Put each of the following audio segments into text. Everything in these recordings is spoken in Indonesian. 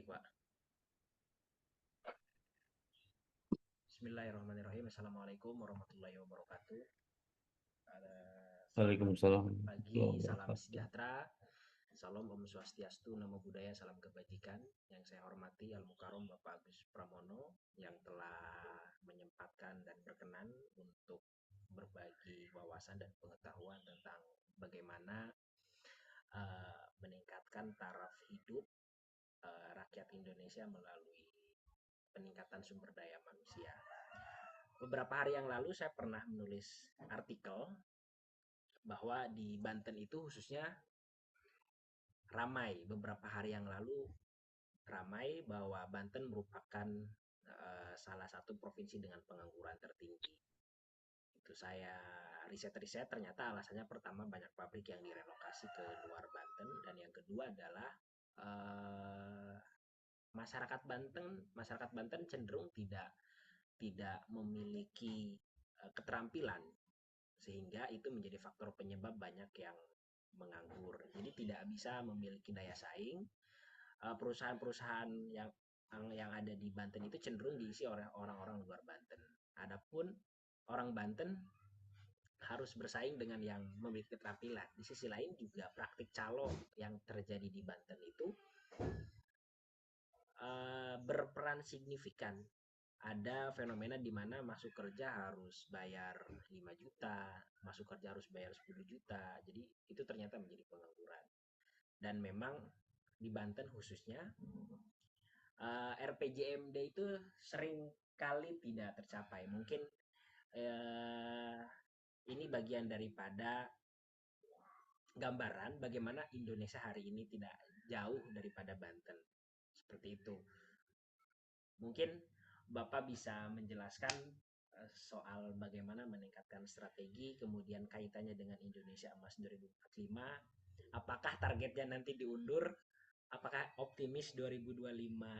Pak. Bismillahirrahmanirrahim. Assalamualaikum warahmatullahi wabarakatuh. Selamat Waalaikumsalam pagi, warahmatullahi salam wabarakatuh. sejahtera. Salam Om Swastiastu, Namo Buddhaya, salam kebajikan. Yang saya hormati Al Mukarrom Bapak Agus Pramono yang telah menyempatkan dan berkenan untuk berbagi wawasan dan pengetahuan tentang bagaimana meningkatkan taraf hidup rakyat Indonesia melalui peningkatan sumber daya manusia. Beberapa hari yang lalu saya pernah menulis artikel bahwa di Banten itu khususnya ramai, beberapa hari yang lalu ramai bahwa Banten merupakan salah satu provinsi dengan pengangguran tertinggi. Itu saya riset-riset, ternyata alasannya pertama banyak pabrik yang direlokasi ke luar Banten, dan yang kedua adalah eh, masyarakat Banten cenderung tidak memiliki keterampilan, sehingga itu menjadi faktor penyebab banyak yang menganggur. Jadi tidak bisa memiliki daya saing. Perusahaan-perusahaan yang ada di Banten itu cenderung diisi oleh orang-orang luar Banten. Adapun orang Banten harus bersaing dengan yang memiliki keterampilan. Di sisi lain juga praktik calo yang terjadi di Banten itu berperan signifikan. Ada fenomena di mana masuk kerja harus bayar 5 juta, masuk kerja harus bayar 10 juta. Jadi itu ternyata menjadi pengangguran. Dan memang di Banten khususnya RPJMD itu sering kali tidak tercapai. Mungkin ini bagian daripada gambaran bagaimana Indonesia hari ini tidak jauh daripada Banten. Seperti itu. Mungkin Bapak bisa menjelaskan soal bagaimana meningkatkan strategi, kemudian kaitannya dengan Indonesia Emas 2045. Apakah targetnya nanti diundur? Apakah optimis 2025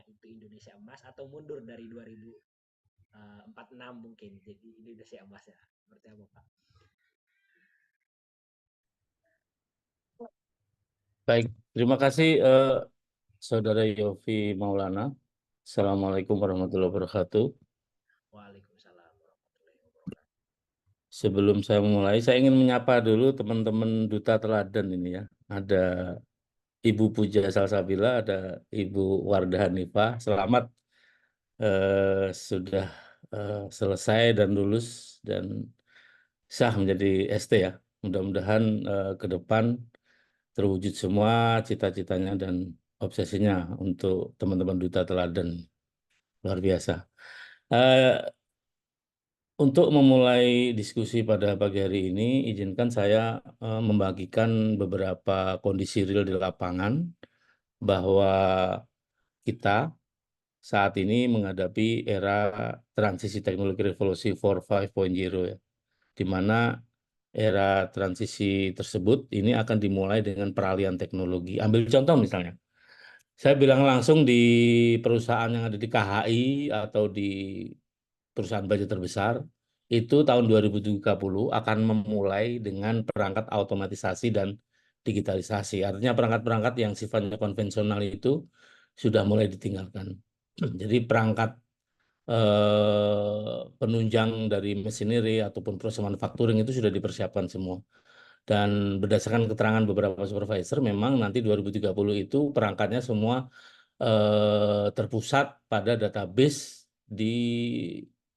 itu Indonesia Emas atau mundur dari 2046 mungkin jadi Indonesia Emas ya? Seperti apa Pak? Baik, terima kasih Saudara Yofi Maulana. Assalamualaikum warahmatullahi wabarakatuh. Waalaikumsalam warahmatullahi wabarakatuh. Sebelum saya memulai, saya ingin menyapa dulu teman-teman Duta Teladan ini ya. Ada Ibu Puja Salsabila, ada Ibu Wardah Hanifah. Selamat sudah selesai dan lulus dan sah menjadi ST ya. Mudah-mudahan ke depan terwujud semua cita-citanya dan obsesinya untuk teman-teman Duta Teladan. Luar biasa. Eh, untuk memulai diskusi pada pagi hari ini, izinkan saya membagikan beberapa kondisi real di lapangan bahwa kita saat ini menghadapi era transisi teknologi revolusi 4.5.0 ya, di mana era transisi tersebut ini akan dimulai dengan peralihan teknologi. Ambil contoh misalnya, saya bilang langsung di perusahaan yang ada di KHI atau di perusahaan baja terbesar, itu tahun 2030 akan memulai dengan perangkat automatisasi dan digitalisasi. Artinya perangkat-perangkat yang sifatnya konvensional itu sudah mulai ditinggalkan. Jadi perangkat penunjang dari mesineri ataupun proses manufacturing itu sudah dipersiapkan semua. Dan berdasarkan keterangan beberapa supervisor, memang nanti 2030 itu perangkatnya semua terpusat pada database di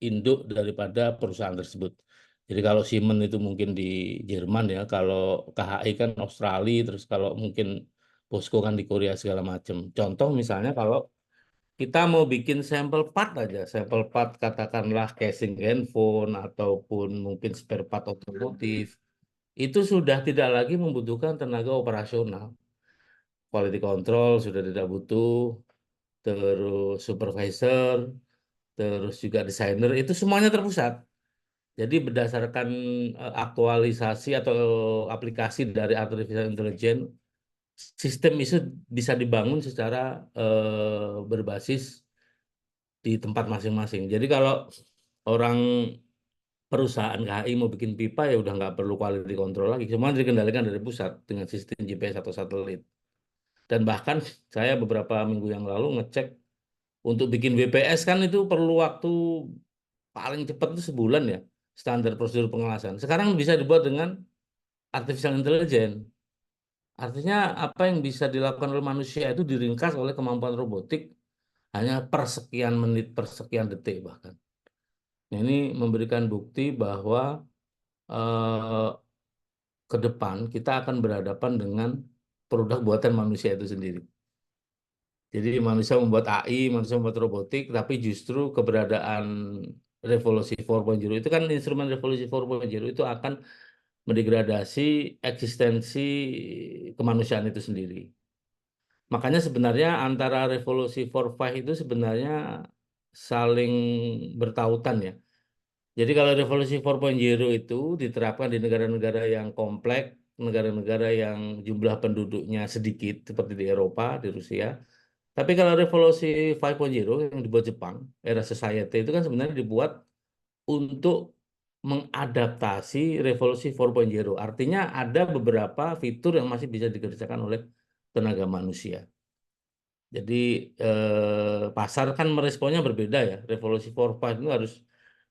induk daripada perusahaan tersebut. Jadi kalau Siemens itu mungkin di Jerman ya, kalau KHI kan Australia, terus kalau mungkin Bosco kan di Korea segala macam. Contoh misalnya kalau kita mau bikin sampel part aja, sampel part katakanlah casing handphone ataupun mungkin spare part otomotif, itu sudah tidak lagi membutuhkan tenaga operasional. Quality control sudah tidak butuh, terus supervisor, terus juga desainer, itu semuanya terpusat. Jadi berdasarkan aktualisasi atau aplikasi dari artificial intelligence, sistem itu bisa dibangun secara berbasis di tempat masing-masing. Jadi kalau orang perusahaan KAI mau bikin pipa ya udah nggak perlu quality control lagi, semua dikendalikan dari pusat dengan sistem GPS atau satelit. Dan bahkan saya beberapa minggu yang lalu ngecek untuk bikin WPS kan itu perlu waktu paling cepat itu sebulan ya, standar prosedur pengelasan. Sekarang bisa dibuat dengan artificial intelligence. Artinya apa yang bisa dilakukan oleh manusia itu diringkas oleh kemampuan robotik hanya per sekian menit, per sekian detik bahkan. Nah, ini memberikan bukti bahwa eh, ke depan kita akan berhadapan dengan produk buatan manusia itu sendiri. Jadi manusia membuat AI, manusia membuat robotik, tapi justru keberadaan revolusi 4.0 itu kan instrumen revolusi 4.0 itu akan mendegradasi eksistensi kemanusiaan itu sendiri. Makanya sebenarnya antara revolusi 4.5 itu sebenarnya saling bertautan ya. Jadi kalau revolusi 4.0 itu diterapkan di negara-negara yang kompleks, negara-negara yang jumlah penduduknya sedikit seperti di Eropa, di Rusia. Tapi kalau revolusi 5.0 yang dibuat Jepang, era society itu kan sebenarnya dibuat untuk mengadaptasi revolusi 4.0. Artinya ada beberapa fitur yang masih bisa dikerjakan oleh tenaga manusia. Jadi pasar kan meresponnya berbeda ya. Revolusi 4.5 itu harus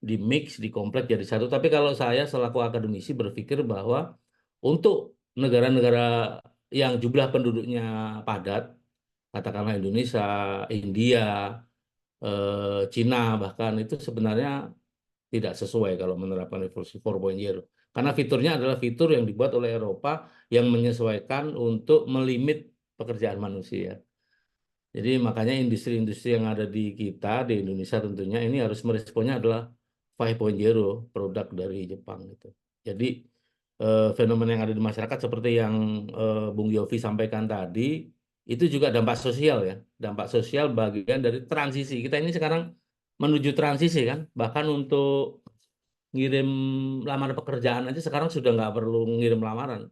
di mix, di komplek jadi satu. Tapi kalau saya selaku akademisi berpikir bahwa untuk negara-negara yang jumlah penduduknya padat, katakanlah Indonesia, India, Cina bahkan itu sebenarnya tidak sesuai kalau menerapkan revolusi 4.0. Karena fiturnya adalah fitur yang dibuat oleh Eropa yang menyesuaikan untuk melimit pekerjaan manusia. Jadi makanya industri-industri yang ada di kita, di Indonesia tentunya ini harus meresponnya adalah 5.0 produk dari Jepang gitu. Jadi fenomena yang ada di masyarakat seperti yang Bung Yofi sampaikan tadi, itu juga dampak sosial ya. Dampak sosial bagian dari transisi. Kita ini sekarang menuju transisi kan. Bahkan untuk ngirim lamaran pekerjaan aja sekarang sudah nggak perlu ngirim lamaran.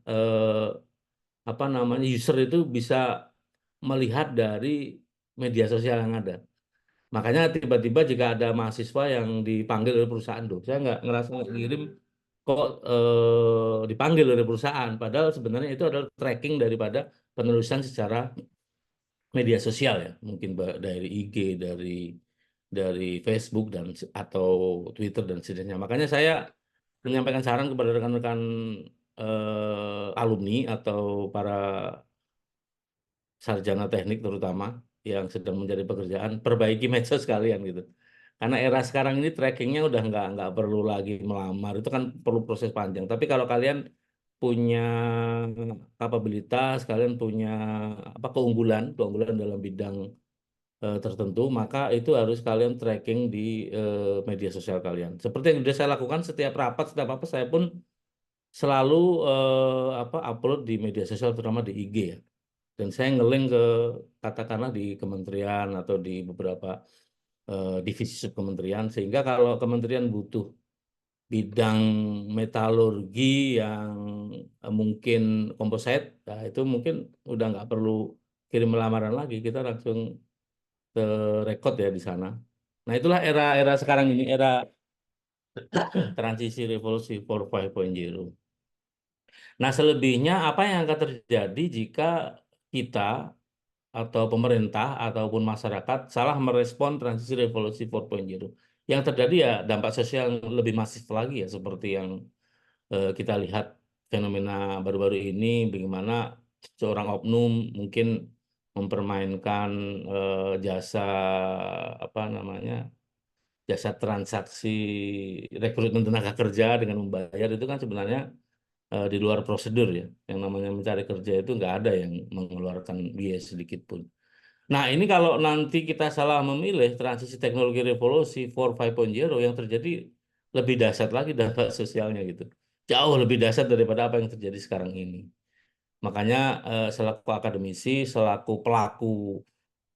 Apa namanya user itu bisa melihat dari media sosial yang ada. Makanya tiba-tiba jika ada mahasiswa yang dipanggil oleh perusahaan, tuh, saya nggak ngerasa nggak ngirim kok dipanggil oleh perusahaan. Padahal sebenarnya itu adalah tracking daripada penelusuran secara media sosial ya, mungkin dari IG, dari Facebook dan atau Twitter dan seterusnya. Makanya saya menyampaikan saran kepada rekan-rekan alumni atau para sarjana teknik terutama yang sedang mencari pekerjaan, perbaiki medsos kalian gitu. Karena era sekarang ini trackingnya udah nggak perlu lagi melamar, itu kan perlu proses panjang. Tapi kalau kalian punya kapabilitas, kalian punya apa keunggulan dalam bidang tertentu, maka itu harus kalian tracking di media sosial kalian. Seperti yang sudah saya lakukan setiap rapat, setiap apa saya pun selalu apa upload di media sosial terutama di IG ya. Dan saya ngelink ke katakanlah di kementerian atau di beberapa divisi subkementerian sehingga kalau kementerian butuh bidang metalurgi yang mungkin komposit, nah itu mungkin udah nggak perlu kirim lamaran lagi, kita langsung record ya di sana. Nah itulah era-era sekarang ini, era transisi revolusi 4.0. Nah selebihnya apa yang akan terjadi jika kita atau pemerintah ataupun masyarakat salah merespon transisi revolusi 4.0. Yang terjadi ya dampak sosial yang lebih masif lagi ya seperti yang kita lihat fenomena baru-baru ini bagaimana seorang oknum mungkin mempermainkan jasa apa namanya jasa transaksi rekrutmen tenaga kerja dengan membayar itu kan sebenarnya di luar prosedur ya. Yang namanya mencari kerja itu nggak ada yang mengeluarkan biaya sedikit pun. Nah, ini kalau nanti kita salah memilih transisi teknologi revolusi 4.0 yang terjadi lebih dahsyat lagi dampak sosialnya gitu. Jauh lebih dahsyat daripada apa yang terjadi sekarang ini. Makanya selaku akademisi, selaku pelaku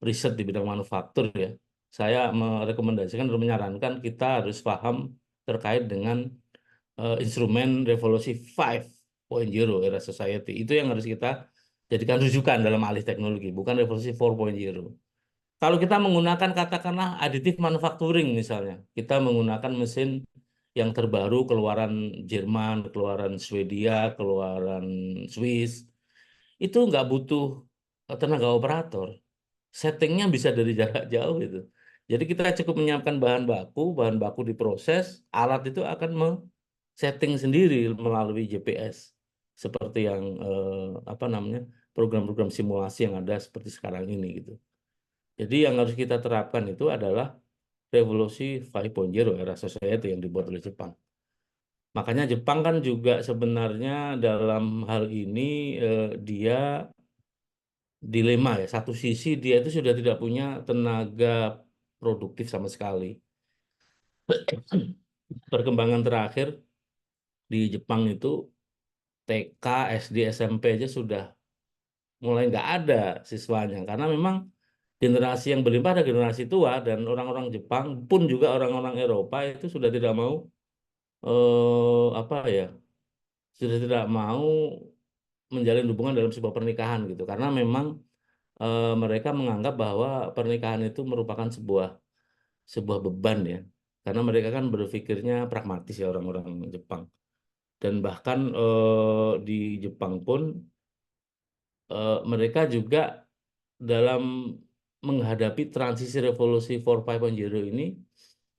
riset di bidang manufaktur ya, saya merekomendasikan dan menyarankan kita harus paham terkait dengan instrumen revolusi 5.0 era society. Itu yang harus kita jadikan rujukan dalam alih teknologi, bukan revolusi 4.0. Kalau kita menggunakan katakanlah aditif manufacturing misalnya, kita menggunakan mesin yang terbaru keluaran Jerman, keluaran Swedia, keluaran Swiss, itu nggak butuh tenaga operator. Settingnya bisa dari jarak jauh itu. Jadi kita cukup menyiapkan bahan baku diproses, alat itu akan setting sendiri melalui GPS. Seperti yang apa namanya program-program simulasi yang ada seperti sekarang ini gitu. Jadi yang harus kita terapkan itu adalah revolusi 5.0 era society yang dibuat oleh Jepang. Makanya Jepang kan juga sebenarnya dalam hal ini dia dilema ya. Satu sisi dia itu sudah tidak punya tenaga produktif sama sekali. Perkembangan terakhir di Jepang itu TK, SD, SMP aja sudah mulai nggak ada siswanya karena memang generasi yang berlimpah ada generasi tua dan orang-orang Jepang pun juga orang-orang Eropa itu sudah tidak mau apa ya sudah tidak mau menjalin hubungan dalam sebuah pernikahan gitu karena memang mereka menganggap bahwa pernikahan itu merupakan sebuah beban ya karena mereka kan berpikirnya pragmatis ya orang-orang Jepang dan bahkan di Jepang pun mereka juga dalam menghadapi transisi revolusi 4.0 ini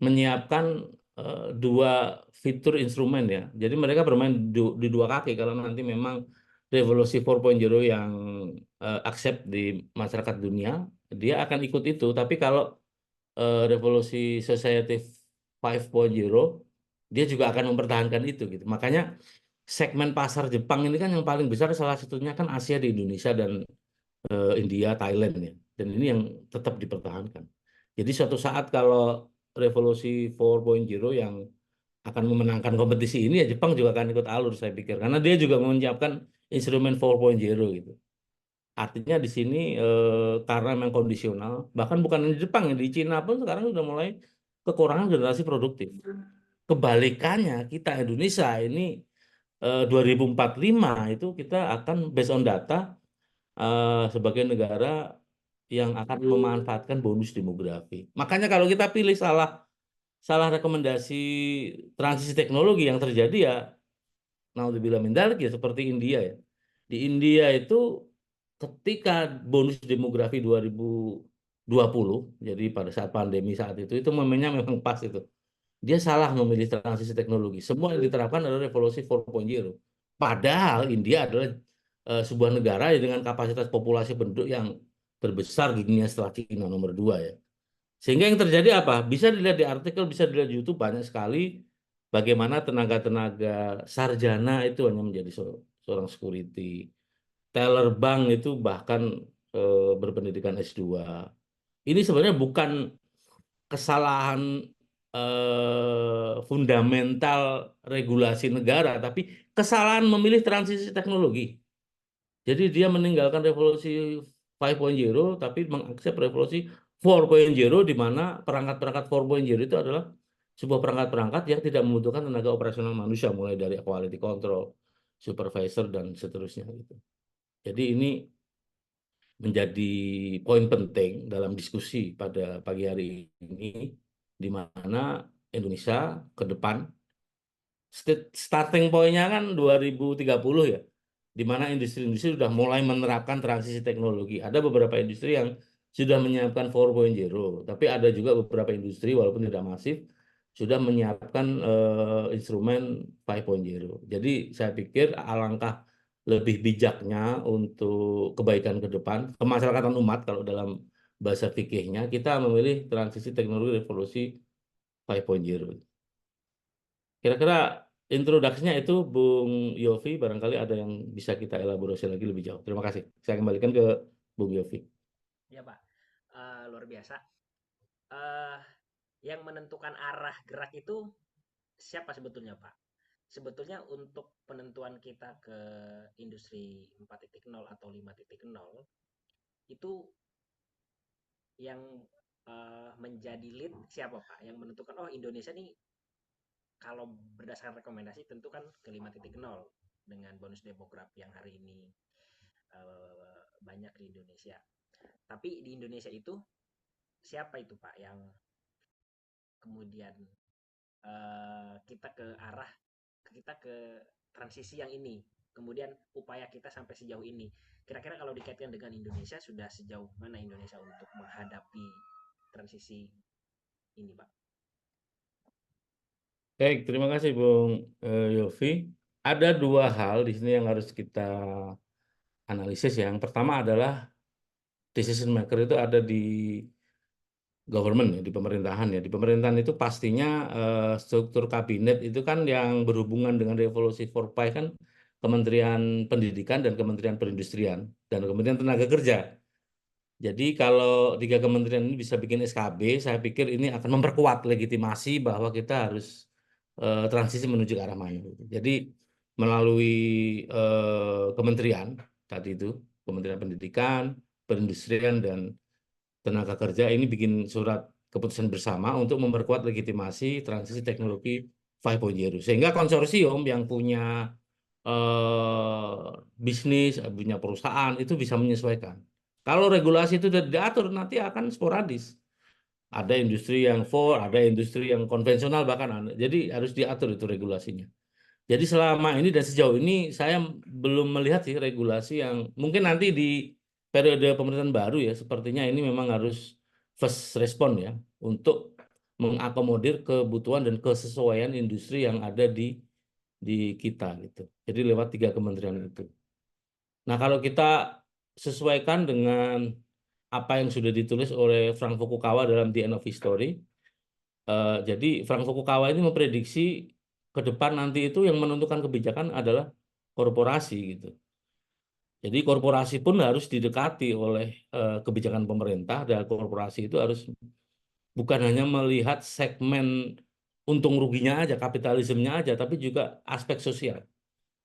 menyiapkan dua fitur instrumen ya. Jadi mereka bermain di dua kaki kalau nanti memang revolusi 4.0 yang accept di masyarakat dunia, dia akan ikut itu. Tapi kalau revolusi society 5.0 dia juga akan mempertahankan itu gitu. Makanya segmen pasar Jepang ini kan yang paling besar salah satunya kan Asia di Indonesia dan India, Thailand ya. Dan ini yang tetap dipertahankan. Jadi suatu saat kalau revolusi 4.0 yang akan memenangkan kompetisi ini ya Jepang juga akan ikut alur saya pikir karena dia juga menyiapkan instrumen 4.0 gitu. Artinya di sini karena memang kondisional, bahkan bukan di Jepang ya, di Cina pun sekarang sudah mulai kekurangan generasi produktif. Kebalikannya kita Indonesia ini 2045 itu kita akan based on data sebagai negara yang akan memanfaatkan bonus demografi. Makanya kalau kita pilih salah salah rekomendasi transisi teknologi yang terjadi ya naudzubillah min dzalik ya seperti India ya. Di India itu ketika bonus demografi 2020 jadi pada saat pandemi saat itu momennya memang pas itu. Dia salah memilih transisi teknologi. Semua yang diterapkan adalah revolusi 4.0. Padahal India adalah sebuah negara dengan kapasitas populasi penduduk yang terbesar di dunia setelah Cina nomor dua ya. Sehingga yang terjadi apa? Bisa dilihat di artikel, bisa dilihat di YouTube banyak sekali bagaimana tenaga-tenaga sarjana itu hanya menjadi seorang security. Teller bank itu bahkan berpendidikan S2. Ini sebenarnya bukan kesalahan fundamental regulasi negara, tapi kesalahan memilih transisi teknologi. Jadi dia meninggalkan revolusi 5.0 tapi mengakses revolusi 4.0 di mana perangkat-perangkat 4.0 itu adalah sebuah perangkat-perangkat yang tidak membutuhkan tenaga operasional manusia mulai dari quality control, supervisor dan seterusnya gitu. Jadi ini menjadi poin penting dalam diskusi pada pagi hari ini di mana Indonesia ke depan starting point-nya kan 2030 ya, di mana industri-industri sudah mulai menerapkan transisi teknologi. Ada beberapa industri yang sudah menyiapkan 4.0, tapi ada juga beberapa industri walaupun tidak masif sudah menyiapkan instrumen 5.0. Jadi saya pikir alangkah lebih bijaknya untuk kebaikan ke depan, kemasyarakatan umat kalau dalam bahasa fikihnya, kita memilih transisi teknologi revolusi 5.0. Kira-kira introduksinya itu Bung Yofi, barangkali ada yang bisa kita elaborasi lagi lebih jauh. Terima kasih. Saya kembalikan ke Bung Yofi. Ya Pak, luar biasa. Eh, yang menentukan arah gerak itu siapa sebetulnya Pak? Sebetulnya untuk penentuan kita ke industri 4.0 atau 5.0 itu yang menjadi lead siapa Pak? Yang menentukan oh Indonesia nih kalau berdasarkan rekomendasi tentu kan ke 5.0 dengan bonus demografi yang hari ini banyak di Indonesia. Tapi di Indonesia itu siapa itu Pak yang kemudian kita ke arah kita ke transisi yang ini? kemudian upaya kita sampai sejauh ini. Kira-kira kalau dikaitkan dengan Indonesia, sudah sejauh mana Indonesia untuk menghadapi transisi ini, Pak? Baik, terima kasih Bung Yofi. Ada dua hal di sini yang harus kita analisis ya. Yang pertama adalah decision maker itu ada di government ya, di pemerintahan ya. Di pemerintahan itu pastinya struktur kabinet itu kan yang berhubungan dengan revolusi 4.5 kan Kementerian Pendidikan dan Kementerian Perindustrian dan Kementerian Tenaga Kerja. Jadi kalau tiga kementerian ini bisa bikin SKB, saya pikir ini akan memperkuat legitimasi bahwa kita harus transisi menuju ke arah mana. Jadi melalui kementerian tadi itu, Kementerian Pendidikan, Perindustrian, dan Tenaga Kerja ini bikin surat keputusan bersama untuk memperkuat legitimasi transisi teknologi 5.0. Sehingga konsorsium yang punya bisnis, punya perusahaan itu bisa menyesuaikan. Kalau regulasi itu tidak diatur, nanti akan sporadis. Ada industri yang ada industri yang konvensional bahkan ada. Jadi harus diatur itu regulasinya. Jadi selama ini dan sejauh ini saya belum melihat sih regulasi yang mungkin nanti di periode pemerintahan baru ya, sepertinya ini memang harus first respon ya untuk mengakomodir kebutuhan dan kesesuaian industri yang ada di kita gitu. Jadi lewat tiga kementerian itu. Nah, kalau kita sesuaikan dengan apa yang sudah ditulis oleh Frank Fukukawa dalam The End of History, jadi Frank Fukukawa ini memprediksi ke depan nanti itu yang menentukan kebijakan adalah korporasi gitu. Jadi korporasi pun harus didekati oleh kebijakan pemerintah dan korporasi itu harus bukan hanya melihat segmen untung ruginya aja, kapitalismenya aja, tapi juga aspek sosial.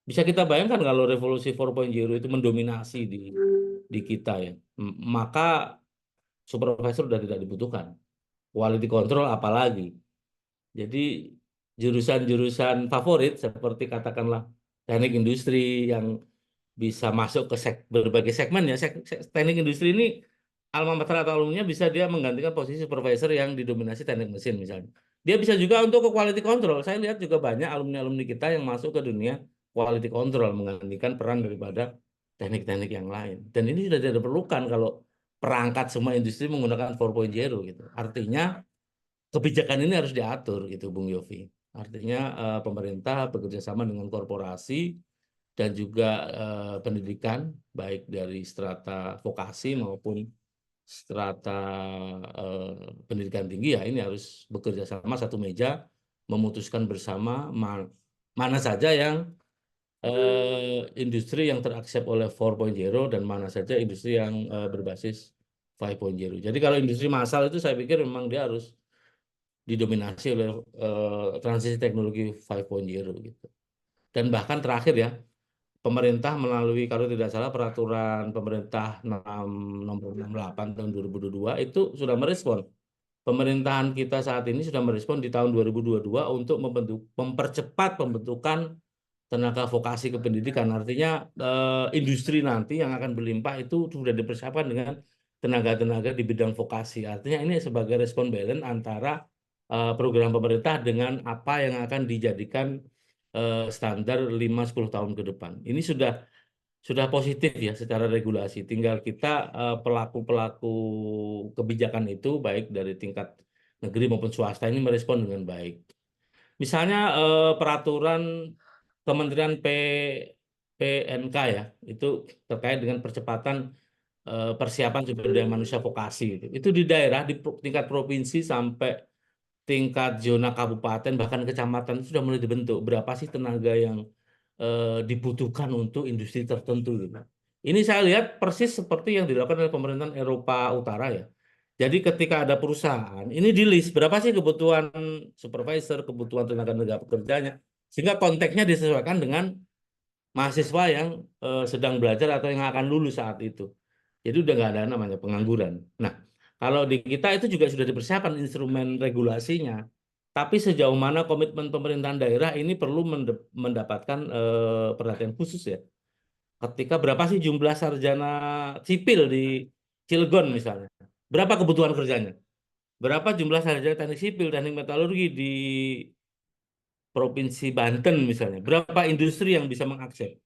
Bisa kita bayangkan kalau revolusi 4.0 itu mendominasi di kita ya, maka supervisor sudah tidak dibutuhkan. Quality control apalagi. Jadi jurusan-jurusan favorit seperti katakanlah teknik industri yang bisa masuk ke berbagai segmen ya. Teknik industri ini alma mater atau alumninya bisa dia menggantikan posisi supervisor yang didominasi teknik mesin misalnya. Dia bisa juga untuk ke quality control. Saya lihat juga banyak alumni-alumni kita yang masuk ke dunia quality control menggantikan peran daripada teknik-teknik yang lain. Dan ini sudah tidak diperlukan kalau perangkat semua industri menggunakan 4.0 gitu. Artinya kebijakan ini harus diatur gitu Bung Yofi. Artinya pemerintah bekerja sama dengan korporasi dan juga pendidikan baik dari strata vokasi maupun strata pendidikan tinggi ya ini harus bekerja sama satu meja memutuskan bersama mana saja yang industri yang teraksep oleh 4.0 dan mana saja industri yang berbasis 5.0. Jadi kalau industri massal itu saya pikir memang dia harus didominasi oleh transisi teknologi 5.0 gitu. Dan bahkan terakhir ya, pemerintah melalui kalau tidak salah peraturan pemerintah nomor 68 tahun 2022 itu sudah merespon. Pemerintahan kita saat ini sudah merespon di tahun 2022 untuk mempercepat pembentukan tenaga vokasi kependidikan. Artinya industri nanti yang akan berlimpah itu sudah dipersiapkan dengan tenaga-tenaga di bidang vokasi. Artinya ini sebagai respon balance antara program pemerintah dengan apa yang akan dijadikan standar 5-10 tahun ke depan. Ini sudah positif ya secara regulasi. Tinggal kita pelaku-pelaku kebijakan itu baik dari tingkat negeri maupun swasta ini merespon dengan baik. Misalnya peraturan Kementerian PNK ya, itu terkait dengan percepatan persiapan sumber daya manusia vokasi. Itu di daerah, di tingkat provinsi sampai tingkat zona kabupaten, bahkan kecamatan itu sudah mulai dibentuk. Berapa sih tenaga yang dibutuhkan untuk industri tertentu. Gitu. Ini saya lihat persis seperti yang dilakukan oleh pemerintahan Eropa Utara ya. Jadi ketika ada perusahaan, ini di list berapa sih kebutuhan supervisor, kebutuhan tenaga pekerjanya, sehingga konteksnya disesuaikan dengan mahasiswa yang sedang belajar atau yang akan lulus saat itu. Jadi udah nggak ada namanya pengangguran. Nah, kalau di kita itu juga sudah dipersiapkan instrumen regulasinya. Tapi sejauh mana komitmen pemerintahan daerah ini perlu mendapatkan perhatian khusus ya. Ketika berapa sih jumlah sarjana sipil di Cilegon misalnya? Berapa kebutuhan kerjanya? Berapa jumlah sarjana teknik sipil, teknik metalurgi di Provinsi Banten misalnya? Berapa industri yang bisa mengakses?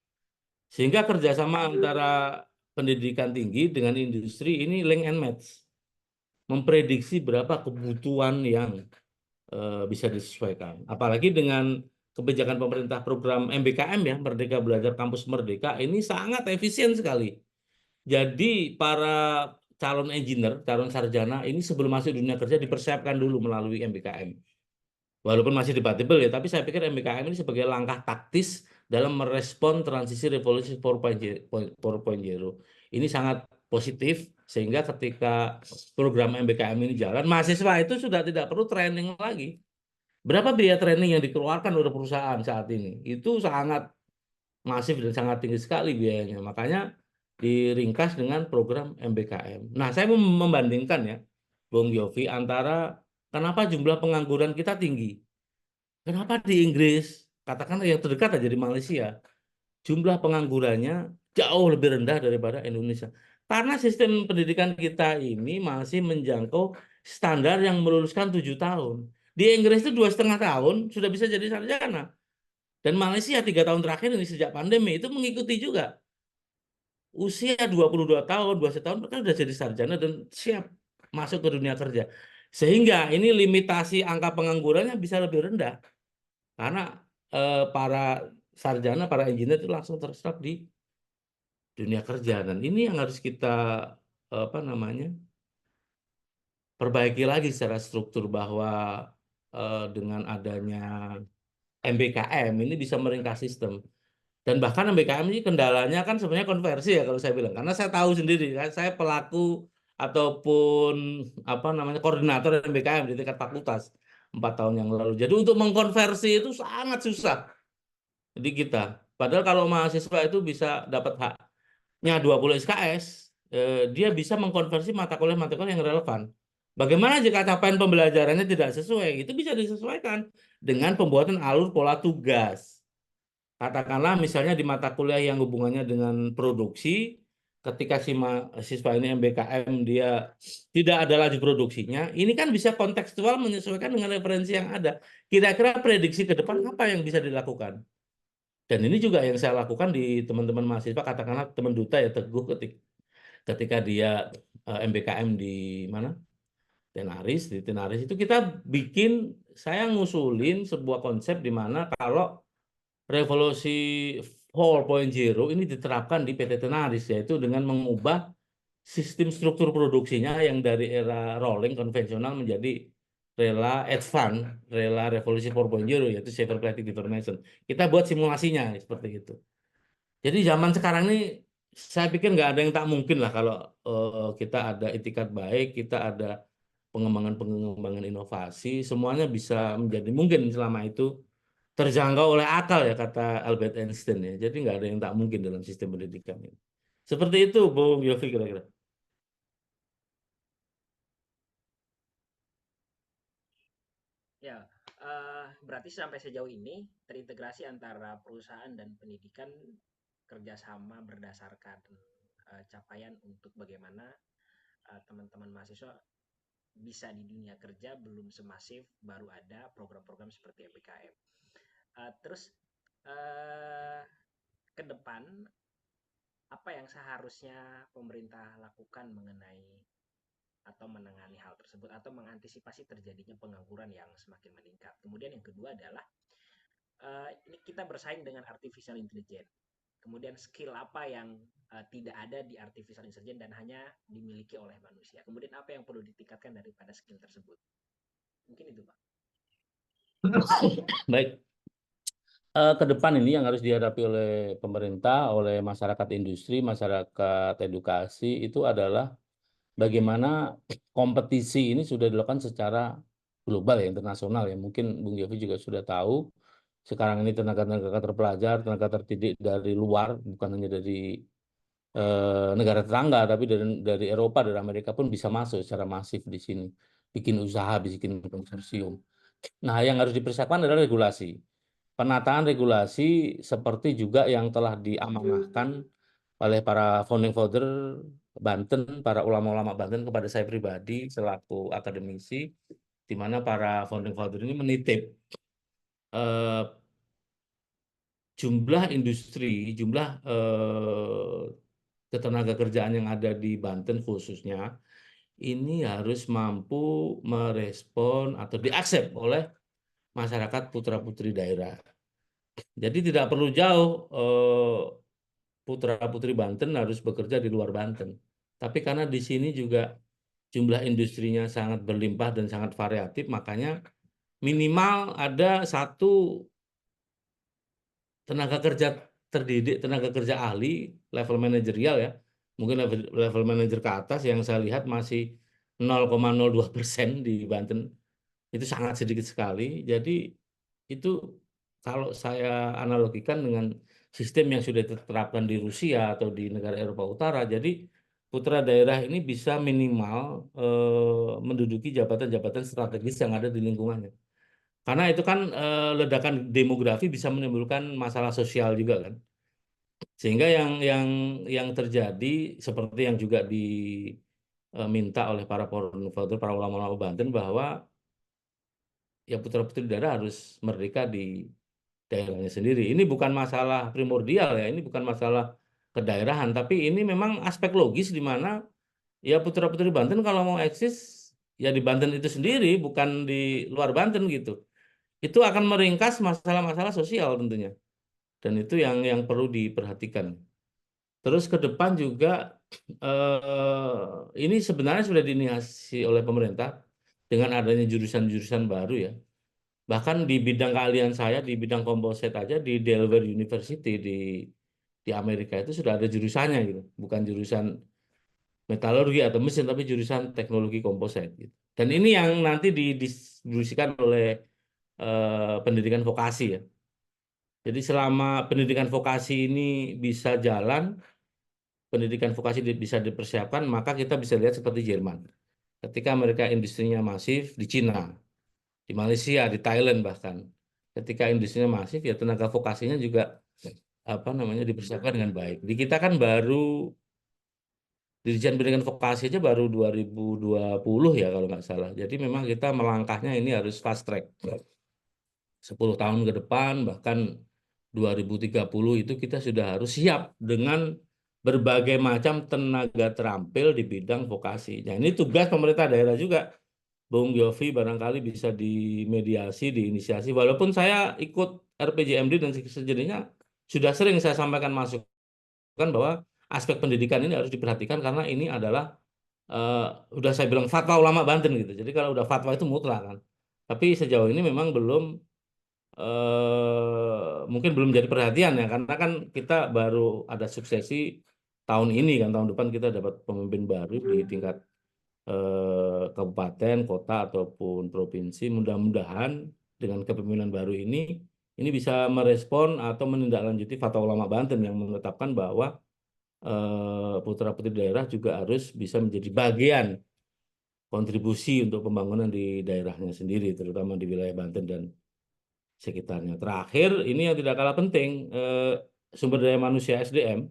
Sehingga kerjasama antara pendidikan tinggi dengan industri ini link and match. Memprediksi berapa kebutuhan yang bisa disesuaikan. Apalagi dengan kebijakan pemerintah program MBKM ya, Merdeka Belajar Kampus Merdeka, ini sangat efisien sekali. Jadi para calon engineer, calon sarjana ini sebelum masuk dunia kerja dipersiapkan dulu melalui MBKM. Walaupun masih debatable ya, tapi saya pikir MBKM ini sebagai langkah taktis dalam merespon transisi revolusi 4.0. Ini sangat positif sehingga ketika program MBKM ini jalan, mahasiswa itu sudah tidak perlu training lagi. Berapa biaya training yang dikeluarkan oleh perusahaan saat ini? Itu sangat masif dan sangat tinggi sekali biayanya. Makanya diringkas dengan program MBKM. Nah, saya mau membandingkan ya, Bung Yofi, antara kenapa jumlah pengangguran kita tinggi. Kenapa di Inggris, katakanlah yang terdekat aja di Malaysia, jumlah penganggurannya jauh lebih rendah daripada Indonesia. Karena sistem pendidikan kita ini masih menjangkau standar yang meluluskan 7 tahun. Di Inggris itu 2,5 tahun sudah bisa jadi sarjana. Dan Malaysia 3 tahun terakhir ini sejak pandemi itu mengikuti juga. Usia 22 tahun, 21 tahun mereka sudah jadi sarjana dan siap masuk ke dunia kerja. Sehingga ini limitasi angka penganggurannya bisa lebih rendah. Karena para sarjana, para engineer itu langsung terserap di dunia kerja. Dan ini yang harus kita apa namanya perbaiki lagi secara struktur bahwa dengan adanya MBKM ini bisa meringkas sistem. Dan bahkan MBKM ini kendalanya kan sebenarnya konversi ya kalau saya bilang. Karena saya tahu sendiri kan, saya pelaku ataupun apa namanya koordinator MBKM di tingkat fakultas 4 tahun yang lalu. Jadi untuk mengkonversi itu sangat susah. Jadi kita, padahal kalau mahasiswa itu bisa dapat haknya 20 SKS, dia bisa mengkonversi mata kuliah yang relevan. Bagaimana jika capaian pembelajarannya tidak sesuai? Itu bisa disesuaikan dengan pembuatan alur pola tugas. Katakanlah misalnya di mata kuliah yang hubungannya dengan produksi, ketika si mahasiswa ini MBKM dia tidak ada laju produksinya, ini kan bisa kontekstual menyesuaikan dengan referensi yang ada. Kira-kira prediksi ke depan apa yang bisa dilakukan? Dan ini juga yang saya lakukan di teman-teman mahasiswa, katakanlah teman duta ya Teguh ketika dia MBKM di mana? Tenaris, di Tenaris itu kita bikin, saya ngusulin sebuah konsep di mana kalau revolusi 4.0 ini diterapkan di PT Tenaris, yaitu dengan mengubah sistem struktur produksinya yang dari era rolling konvensional menjadi rela advance, rela revolusi 4.0 yaitu safer plastic deformation. Kita buat simulasinya seperti itu. Jadi zaman sekarang ini saya pikir nggak ada yang tak mungkin lah kalau kita ada itikat baik, kita ada pengembangan-pengembangan inovasi, semuanya bisa menjadi mungkin selama itu terjangkau oleh akal ya kata Albert Einstein ya. Jadi nggak ada yang tak mungkin dalam sistem pendidikan ini. Seperti itu, Bung Yofi kira-kira. Ya, berarti sampai sejauh ini terintegrasi antara perusahaan dan pendidikan kerjasama berdasarkan capaian untuk bagaimana teman-teman mahasiswa bisa di dunia kerja belum semasif baru ada program-program seperti MBKM. Terus uh, ke depan apa yang seharusnya pemerintah lakukan mengenai atau menangani hal tersebut atau mengantisipasi terjadinya pengangguran yang semakin meningkat. Kemudian yang kedua adalah ini kita bersaing dengan artificial intelligence. Kemudian skill apa yang tidak ada di artificial intelligence dan hanya dimiliki oleh manusia. Kemudian apa yang perlu ditingkatkan daripada skill tersebut. Mungkin itu, Pak. Baik, ke depan ini yang harus dihadapi oleh pemerintah, oleh masyarakat industri, masyarakat edukasi itu adalah bagaimana kompetisi ini sudah dilakukan secara global ya, internasional ya. Mungkin Bung Yofi juga sudah tahu, sekarang ini tenaga-tenaga terpelajar, tenaga terdidik dari luar, bukan hanya dari negara tetangga, tapi dari Eropa, dari Amerika pun bisa masuk secara masif di sini. Bikin usaha, bikin konsorsium. Nah, yang harus dipersiapkan adalah regulasi. Penataan regulasi seperti juga yang telah diamanahkan oleh para founding father Banten, para ulama-ulama Banten kepada saya pribadi selaku akademisi, di mana para founding father ini menitip eh, jumlah industri, jumlah ketenaga kerjaan yang ada di Banten khususnya ini harus mampu merespon atau diaksep oleh masyarakat putra-putri daerah. Jadi tidak perlu jauh putra-putri Banten harus bekerja di luar Banten. Tapi karena di sini juga jumlah industrinya sangat berlimpah dan sangat variatif, makanya minimal ada satu tenaga kerja terdidik, tenaga kerja ahli, level manajerial ya, mungkin level manajer ke atas yang saya lihat masih 0,02% di Banten, itu sangat sedikit sekali. Jadi itu kalau saya analogikan dengan sistem yang sudah diterapkan di Rusia atau di negara Eropa Utara, jadi putra daerah ini bisa minimal menduduki jabatan-jabatan strategis yang ada di lingkungannya. Karena itu kan ledakan demografi bisa menimbulkan masalah sosial juga kan. Sehingga yang terjadi seperti yang juga diminta oleh para konservator, para ulama-ulama Banten bahwa ya putra-putri daerah harus merdeka di daerahnya sendiri. Ini bukan masalah primordial ya, ini bukan masalah kedaerahan, tapi ini memang aspek logis di mana ya putra-putri Banten kalau mau eksis ya di Banten itu sendiri, bukan di luar Banten gitu. Itu akan meringkas masalah-masalah sosial tentunya. Dan itu yang perlu diperhatikan. Terus ke depan juga ini sebenarnya sudah diinisiasi oleh pemerintah dengan adanya jurusan-jurusan baru ya. Bahkan di bidang keahlian saya di bidang komposit aja di Delaware University di Amerika itu sudah ada jurusannya gitu. Bukan jurusan metalurgi atau mesin tapi jurusan teknologi komposit gitu. Dan ini yang nanti didistribusikan oleh pendidikan vokasi ya. Jadi selama pendidikan vokasi ini bisa jalan, pendidikan vokasi bisa dipersiapkan, maka kita bisa lihat seperti Jerman. Ketika mereka industrinya masif di Cina, di Malaysia, di Thailand bahkan. Ketika industrinya masif, ya tenaga vokasinya juga apa namanya dipersiapkan dengan baik. Di kita kan baru Dirjen Pendidikan Vokasi aja baru 2020 ya kalau nggak salah. Jadi memang kita melangkahnya ini harus fast track. 10 tahun ke depan, bahkan 2030 itu kita sudah harus siap dengan berbagai macam tenaga terampil di bidang vokasi. Nah, ini tugas pemerintah daerah juga, Bung Yofi barangkali bisa dimediasi, diinisiasi. Walaupun saya ikut RPJMD dan sejenisnya, sudah sering saya sampaikan masukan bahwa aspek pendidikan ini harus diperhatikan karena ini adalah udah saya bilang fatwa ulama Banten gitu. Jadi kalau udah fatwa itu mutlak kan. Tapi sejauh ini memang belum mungkin belum jadi perhatian ya karena kan kita baru ada suksesi tahun ini kan tahun depan kita dapat pemimpin baru di tingkat kabupaten, kota ataupun provinsi. Mudah-mudahan dengan kepemimpinan baru ini bisa merespon atau menindaklanjuti Fatwa Ulama Banten yang menetapkan bahwa putra-putri daerah juga harus bisa menjadi bagian kontribusi untuk pembangunan di daerahnya sendiri, terutama di wilayah Banten dan sekitarnya. Terakhir, ini yang tidak kalah penting, sumber daya manusia SDM.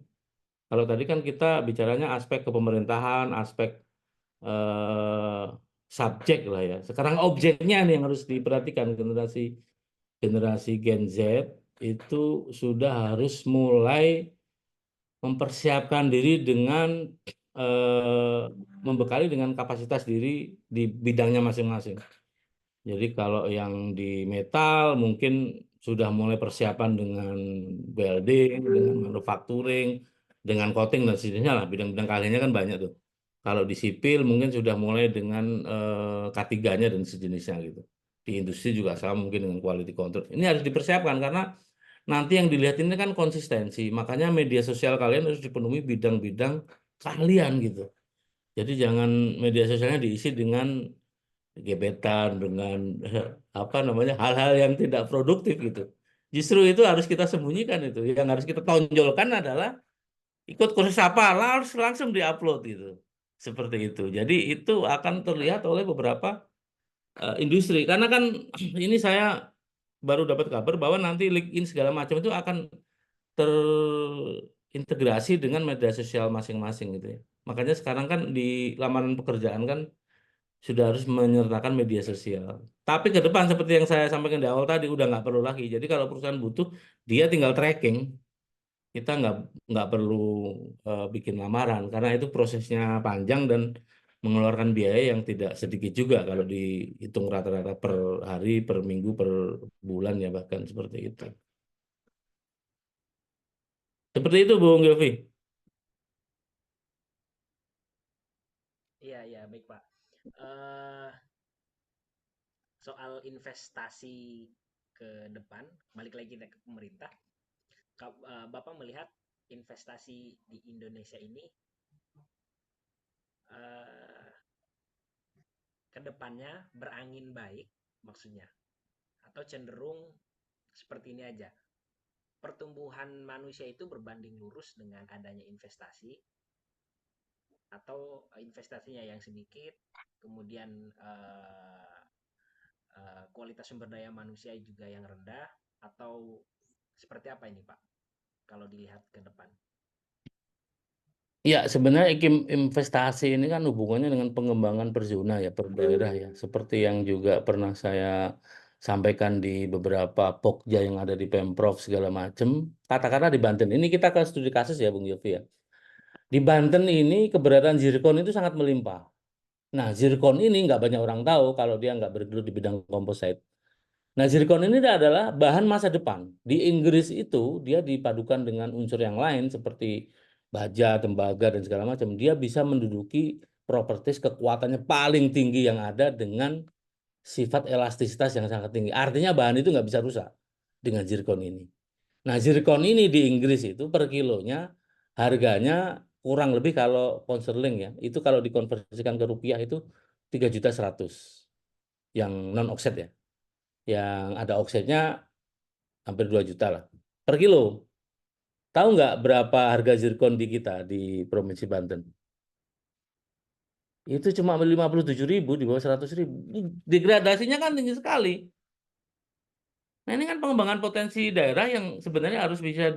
Kalau tadi kan kita bicaranya aspek kepemerintahan, aspek eh, subjek lah ya. Sekarang objeknya nih yang harus diperhatikan generasi generasi Gen Z itu sudah harus mulai mempersiapkan diri dengan membekali dengan kapasitas diri di bidangnya masing-masing. Jadi kalau yang di metal mungkin sudah mulai persiapan dengan welding, dengan manufacturing, dengan coating dan sejenisnya lah. Bidang-bidang keahliannya kan banyak tuh. Kalau di sipil mungkin sudah mulai dengan K3-nya dan sejenisnya gitu. Di industri juga sama mungkin dengan quality control. Ini harus dipersiapkan karena nanti yang dilihat ini kan konsistensi. Makanya media sosial kalian harus dipenuhi bidang-bidang keahlian gitu. Jadi jangan media sosialnya diisi dengan gebetan dengan apa namanya hal-hal yang tidak produktif gitu. Justru itu harus kita sembunyikan itu. Yang harus kita tonjolkan adalah ikut kursus apa, harus langsung diupload gitu. Seperti itu. Jadi itu akan terlihat oleh beberapa industri. Karena kan ini saya baru dapat kabar bahwa nanti LinkedIn segala macam itu akan terintegrasi dengan media sosial masing-masing gitu ya. Makanya sekarang kan di lamaran pekerjaan kan sudah harus menyertakan media sosial. Tapi ke depan seperti yang saya sampaikan di awal tadi udah nggak perlu lagi. Jadi kalau perusahaan butuh, dia tinggal tracking. Kita nggak perlu bikin lamaran karena itu prosesnya panjang dan mengeluarkan biaya yang tidak sedikit juga kalau dihitung rata-rata per hari, per minggu, per bulan ya bahkan seperti itu. Seperti itu Bung Yofi. Iya, iya, baik Pak. Eh, Soal investasi ke depan, balik lagi kita ke pemerintah. Bapak melihat investasi di Indonesia ini eh, ke depannya berangin baik, maksudnya, atau cenderung seperti ini aja. Pertumbuhan manusia itu berbanding lurus dengan adanya investasi, atau investasinya yang sedikit, kemudian kualitas sumber daya manusia juga yang rendah, atau seperti apa ini Pak kalau dilihat ke depan? Ya, sebenarnya iklim investasi ini kan hubungannya dengan pengembangan per zona ya, per daerah ya. Seperti yang juga pernah saya sampaikan di beberapa pokja yang ada di Pemprov segala macam. Katakanlah di Banten, ini kita ke studi kasus ya Bung Yofi ya. Di Banten ini keberadaan zirkon itu sangat melimpah. Nah, zirkon ini nggak banyak orang tahu kalau dia nggak bergelut di bidang komposit. Nah, zirkon ini adalah bahan masa depan. Di Inggris itu dia dipadukan dengan unsur yang lain seperti baja, tembaga, dan segala macam. Dia bisa menduduki properties kekuatannya paling tinggi yang ada dengan sifat elastisitas yang sangat tinggi. Artinya bahan itu nggak bisa rusak dengan zirkon ini. Nah, zirkon ini di Inggris itu per kilonya harganya kurang lebih kalau pound sterling ya, itu kalau dikonversikan ke rupiah itu 3.100.000 yang non offset ya. Yang ada offsetnya hampir 2 juta lah per kilo. Tahu nggak berapa harga zirkon di kita di Provinsi Banten? Itu cuma 57.000 di bawah 100.000. Degradasinya kan tinggi sekali. Nah ini kan pengembangan potensi daerah yang sebenarnya harus bisa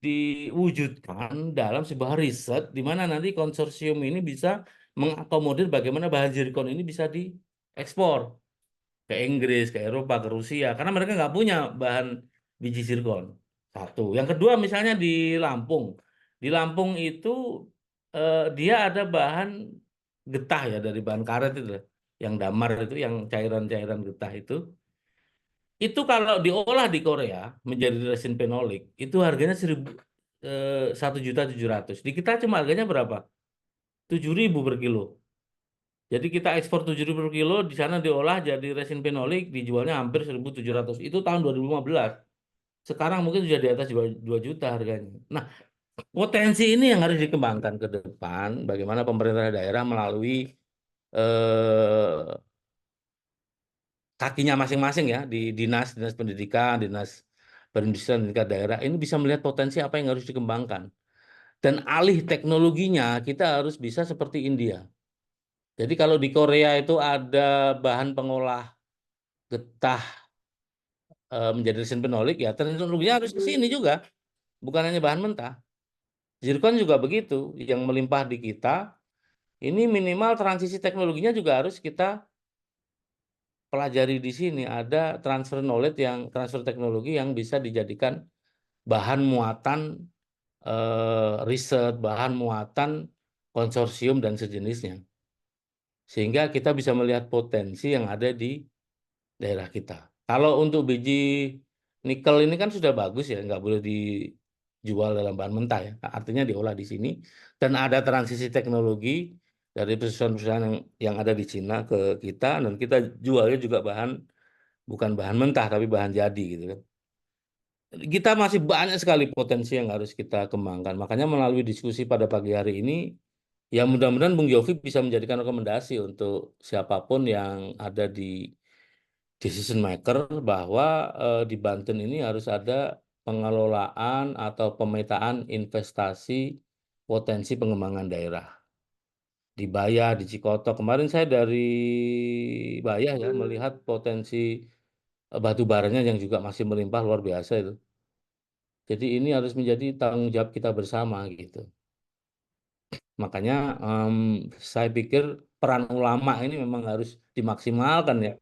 diwujudkan dalam sebuah riset di mana nanti konsorsium ini bisa mengakomodir bagaimana bahan zirkon ini bisa diekspor ke Inggris, ke Eropa, ke Rusia, karena mereka nggak punya bahan biji zirkon. Satu. Yang kedua, misalnya di Lampung. Di Lampung itu dia ada bahan getah ya dari bahan karet itu, yang damar itu, yang cairan-cairan getah itu. Itu kalau diolah di Korea menjadi resin fenolik, itu harganya 1.700.000. Di kita cuma harganya berapa? 7.000 per kilo. Jadi kita ekspor 7.000 per kilo, di sana diolah jadi resin fenolik, dijualnya hampir 1.700. Itu tahun 2015. Sekarang mungkin sudah di atas 2 juta harganya. Nah, potensi ini yang harus dikembangkan ke depan, bagaimana pemerintah daerah melalui eh, kakinya masing-masing ya, di dinas pendidikan, dinas perindustrian di tingkat daerah, ini bisa melihat potensi apa yang harus dikembangkan. Dan alih teknologinya kita harus bisa seperti India. Jadi kalau di Korea itu ada bahan pengolah getah menjadi resin fenolik ya teknologinya harus ke sini juga, bukan hanya bahan mentah. Zirkon juga begitu, yang melimpah di kita, ini minimal transisi teknologinya juga harus kita pelajari di sini. Ada transfer teknologi yang bisa dijadikan bahan muatan riset, bahan muatan konsorsium dan sejenisnya. Sehingga kita bisa melihat potensi yang ada di daerah kita. Kalau untuk biji nikel ini kan sudah bagus ya, nggak boleh dijual dalam bahan mentah ya. Artinya diolah di sini dan ada transisi teknologi dari perusahaan-perusahaan yang ada di Cina ke kita dan kita jualnya juga bukan bahan mentah tapi bahan jadi gitu kan. Kita masih banyak sekali potensi yang harus kita kembangkan. Makanya melalui diskusi pada pagi hari ini, ya mudah-mudahan Bung Yofi bisa menjadikan rekomendasi untuk siapapun yang ada di decision maker bahwa di Banten ini harus ada pengelolaan atau pemetaan investasi potensi pengembangan daerah. Di Bayah, di Cikoto. Kemarin saya dari Bayah ya melihat potensi batu baranya yang juga masih melimpah luar biasa itu. Jadi ini harus menjadi tanggung jawab kita bersama gitu. Makanya saya pikir peran ulama ini memang harus dimaksimalkan ya.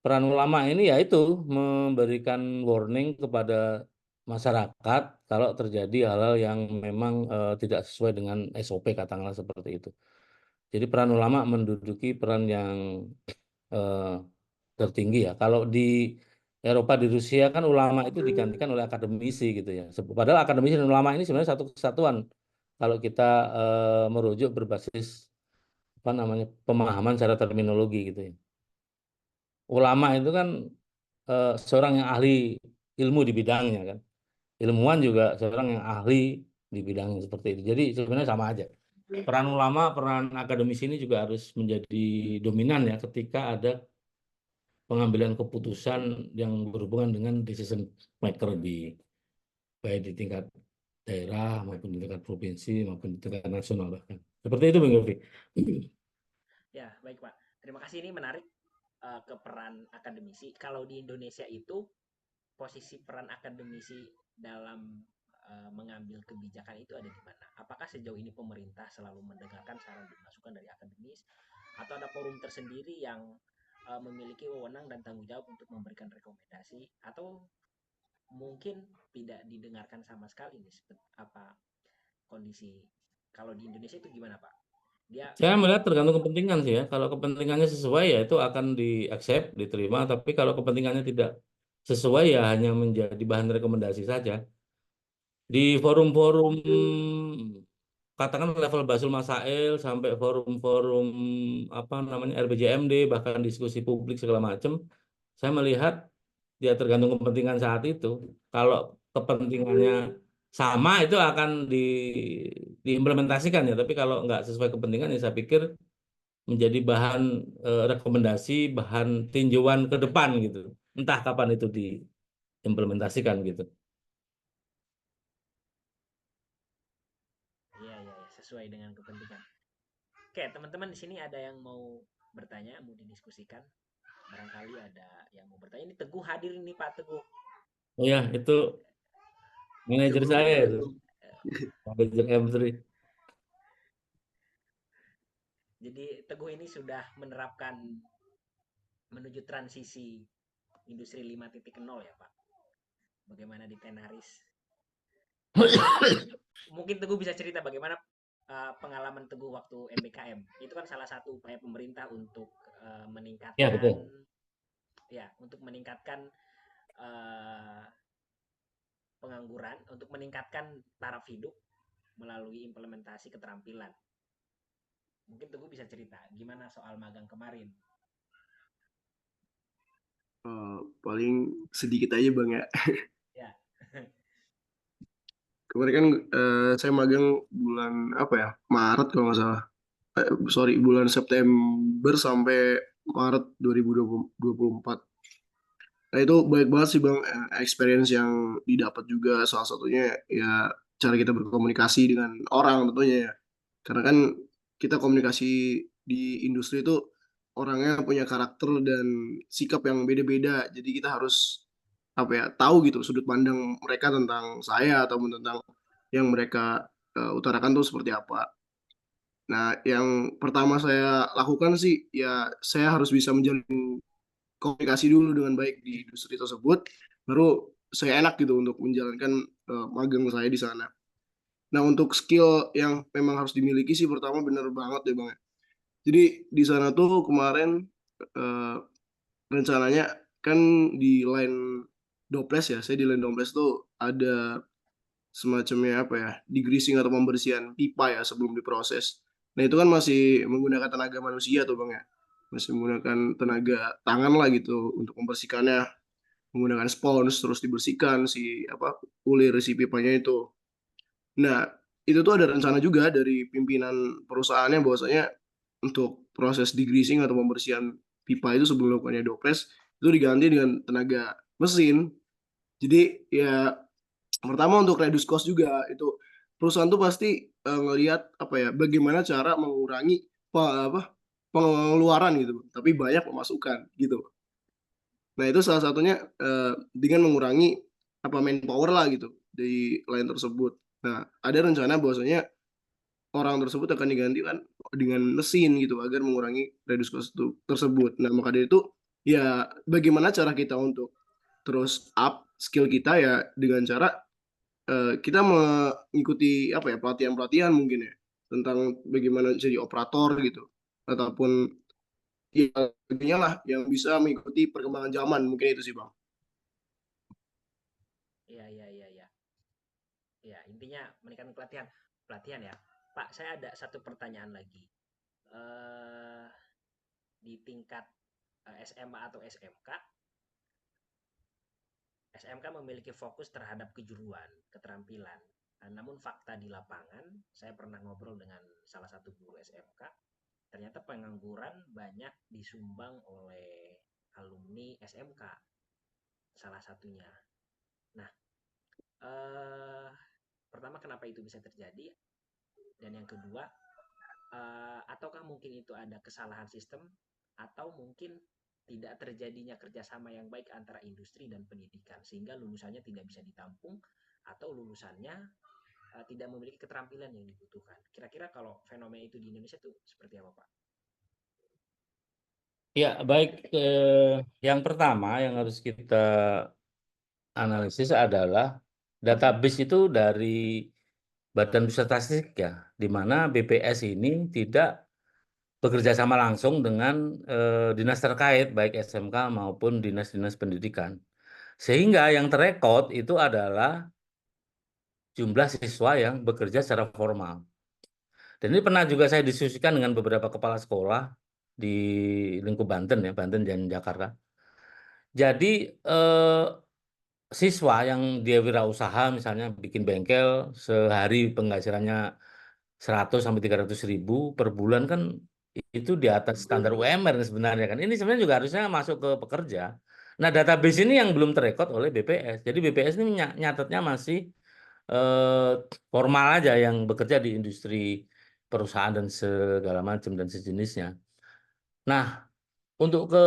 Peran ulama ini yaitu memberikan warning kepada masyarakat kalau terjadi hal-hal yang memang tidak sesuai dengan SOP katakanlah seperti itu. Jadi peran ulama menduduki peran yang eh, tertinggi ya. Kalau di Eropa, di Rusia kan ulama itu digantikan oleh akademisi gitu ya. Padahal akademisi dan ulama ini sebenarnya satu kesatuan. Kalau kita merujuk berbasis apa namanya pemahaman secara terminologi gitu ya. Ulama itu kan seorang yang ahli ilmu di bidangnya kan. Ilmuwan juga seorang yang ahli di bidangnya seperti itu. Jadi sebenarnya sama aja. Peran ulama, peran akademisi ini juga harus menjadi dominan ya ketika ada pengambilan keputusan yang berhubungan dengan decision maker baik di tingkat daerah maupun di tingkat provinsi maupun di tingkat nasional bahkan. Seperti itu Bang Yofi. Ya, baik Pak. Terima kasih, ini menarik ke peran akademisi. Kalau di Indonesia itu posisi peran akademisi dalam mengambil kebijakan itu ada di mana? Apakah sejauh ini pemerintah selalu mendengarkan saran dan masukan dari akademis, atau ada forum tersendiri yang memiliki wewenang dan tanggung jawab untuk memberikan rekomendasi, atau mungkin tidak didengarkan sama sekali nih? Apa kondisi kalau di Indonesia itu gimana Pak? Dia Saya melihat tergantung kepentingan sih ya. Kalau kepentingannya sesuai ya itu akan di-accept, diterima. Tapi kalau kepentingannya tidak sesuai ya hanya menjadi bahan rekomendasi saja. Di forum-forum katakan level Basul Masail sampai forum-forum apa namanya RPJMD bahkan diskusi publik segala macam, saya melihat ya tergantung kepentingan saat itu. Kalau kepentingannya sama itu akan diimplementasikan ya. Tapi kalau nggak sesuai kepentingan ya saya pikir menjadi bahan rekomendasi, bahan tinjauan ke depan gitu. Entah kapan itu diimplementasikan gitu. iya, iya, iya, sesuai dengan kepentingan. Oke, teman-teman di sini ada yang mau bertanya, mau didiskusikan. Barangkali ada yang mau bertanya. Ini Teguh hadir ini Pak Teguh. Oh ya, itu manajer saya itu, manajer M3. Jadi Teguh ini sudah menerapkan menuju transisi industri 5.0 ya Pak. Bagaimana di Tenaris? Mungkin Teguh bisa cerita bagaimana pengalaman Teguh waktu MBKM. Itu kan salah satu upaya pemerintah untuk Ya, meningkatkan, betul. ya, untuk meningkatkan uh, pengangguran, untuk meningkatkan taraf hidup melalui implementasi keterampilan. Mungkin Teguh bisa cerita gimana soal magang kemarin. Paling sedikit aja Bang ya. Ya. Kemarin kan saya magang bulan apa ya? Maret kalau nggak salah. Sorry, bulan September sampai Maret 2024. Nah itu baik banget sih Bang, experience yang didapat juga salah satunya ya cara kita berkomunikasi dengan orang tentunya ya. Karena kan kita komunikasi di industri itu orangnya punya karakter dan sikap yang beda-beda. Jadi kita harus apa ya tahu gitu sudut pandang mereka tentang saya ataupun tentang yang mereka utarakan tuh seperti apa. Nah, yang pertama saya lakukan sih ya saya harus bisa menjalin komunikasi dulu dengan baik di industri tersebut, baru saya enak gitu untuk menjalankan magang saya di sana. Nah, untuk skill yang memang harus dimiliki sih pertama bener banget deh Bang ya. Jadi di sana tuh kemarin eh, rencananya kan di line Doples ya, saya di line Doples tuh ada semacamnya apa ya, degreasing atau pembersihan pipa ya sebelum diproses. Nah itu kan masih menggunakan tenaga manusia tuh Bang ya, masih menggunakan tenaga tangan lah gitu untuk membersihkannya, menggunakan spons terus dibersihkan si apa kulir si pipanya itu. Nah, itu tuh ada rencana juga dari pimpinan perusahaannya bahwasanya untuk proses degreasing atau pembersihan pipa itu sebelum melakukannya doples itu diganti dengan tenaga mesin. Jadi ya pertama untuk reduce cost juga itu perusahaan tuh pasti ngelihat apa ya bagaimana cara mengurangi apa pengeluaran gitu, tapi banyak pemasukan gitu. Nah itu salah satunya dengan mengurangi apa manpower lah gitu di lain tersebut. Nah ada rencana bahwasanya orang tersebut akan diganti kan dengan mesin gitu agar mengurangi reduce cost tersebut. Nah, maka dari itu ya bagaimana cara kita untuk terus up skill kita ya dengan cara kita mengikuti apa ya pelatihan-pelatihan mungkin ya tentang bagaimana jadi operator gitu ataupun ya intinya lah yang bisa mengikuti perkembangan zaman mungkin itu sih Bang. Iya, iya, iya, iya. Ya, intinya meningkatkan pelatihan. Pelatihan ya. Pak, saya ada satu pertanyaan lagi. Eh, di tingkat SMA atau SMK, SMK memiliki fokus terhadap kejuruan, keterampilan. Namun fakta di lapangan, saya pernah ngobrol dengan salah satu guru SMK, ternyata pengangguran banyak disumbang oleh alumni SMK, salah satunya. Nah, eh, pertama kenapa itu bisa terjadi? Dan yang kedua, ataukah mungkin itu ada kesalahan sistem atau mungkin tidak terjadinya kerjasama yang baik antara industri dan pendidikan sehingga lulusannya tidak bisa ditampung atau lulusannya tidak memiliki keterampilan yang dibutuhkan. Kira-kira kalau fenomena itu di Indonesia itu seperti apa, Pak? Ya, baik. Yang pertama yang harus kita analisis adalah database itu dari Badan Pusat Statistik ya, di mana BPS ini tidak bekerja sama langsung dengan dinas terkait, baik SMK maupun dinas-dinas pendidikan. Sehingga yang terekod itu adalah jumlah siswa yang bekerja secara formal. Dan ini pernah juga saya diskusikan dengan beberapa kepala sekolah di lingkup Banten ya, Banten dan Jakarta. Jadi siswa yang dia wirausaha misalnya bikin bengkel sehari penghasilannya 100 sampai 300 ribu per bulan kan itu di atas standar UMR sebenarnya kan. Ini sebenarnya juga harusnya masuk ke pekerja. Nah, database ini yang belum terekod oleh BPS. Jadi BPS ini nyatetnya masih eh, formal aja yang bekerja di industri perusahaan dan segala macam dan sejenisnya. Nah, untuk ke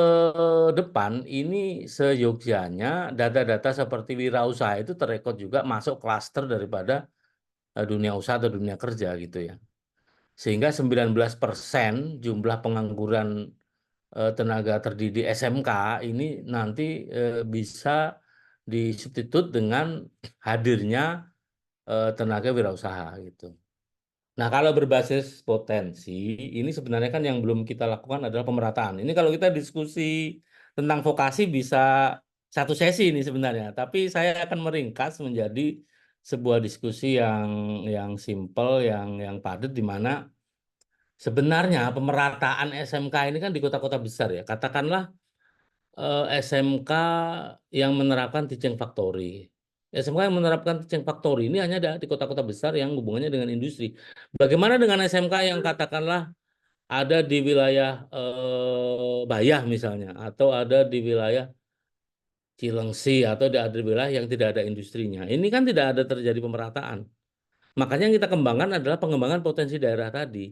depan ini seyogyanya data-data seperti wirausaha itu terekod juga masuk klaster daripada dunia usaha atau dunia kerja gitu ya. Sehingga 19% jumlah pengangguran tenaga terdidik SMK ini nanti bisa disubstitut dengan hadirnya tenaga wirausaha gitu. Nah, kalau berbasis potensi, ini sebenarnya kan yang belum kita lakukan adalah pemerataan. Ini kalau kita diskusi tentang vokasi bisa satu sesi ini sebenarnya, tapi saya akan meringkas menjadi sebuah diskusi yang simple, yang padat, di mana sebenarnya pemerataan SMK ini kan di kota-kota besar ya. Katakanlah SMK yang menerapkan teaching factory. SMK yang menerapkan teaching factory ini hanya ada di kota-kota besar yang hubungannya dengan industri. Bagaimana dengan SMK yang katakanlah ada di wilayah Bayah misalnya, atau ada di wilayah Cilengsi, atau ada di wilayah yang tidak ada industrinya. Ini kan tidak ada terjadi pemerataan. Makanya yang kita kembangkan adalah pengembangan potensi daerah tadi.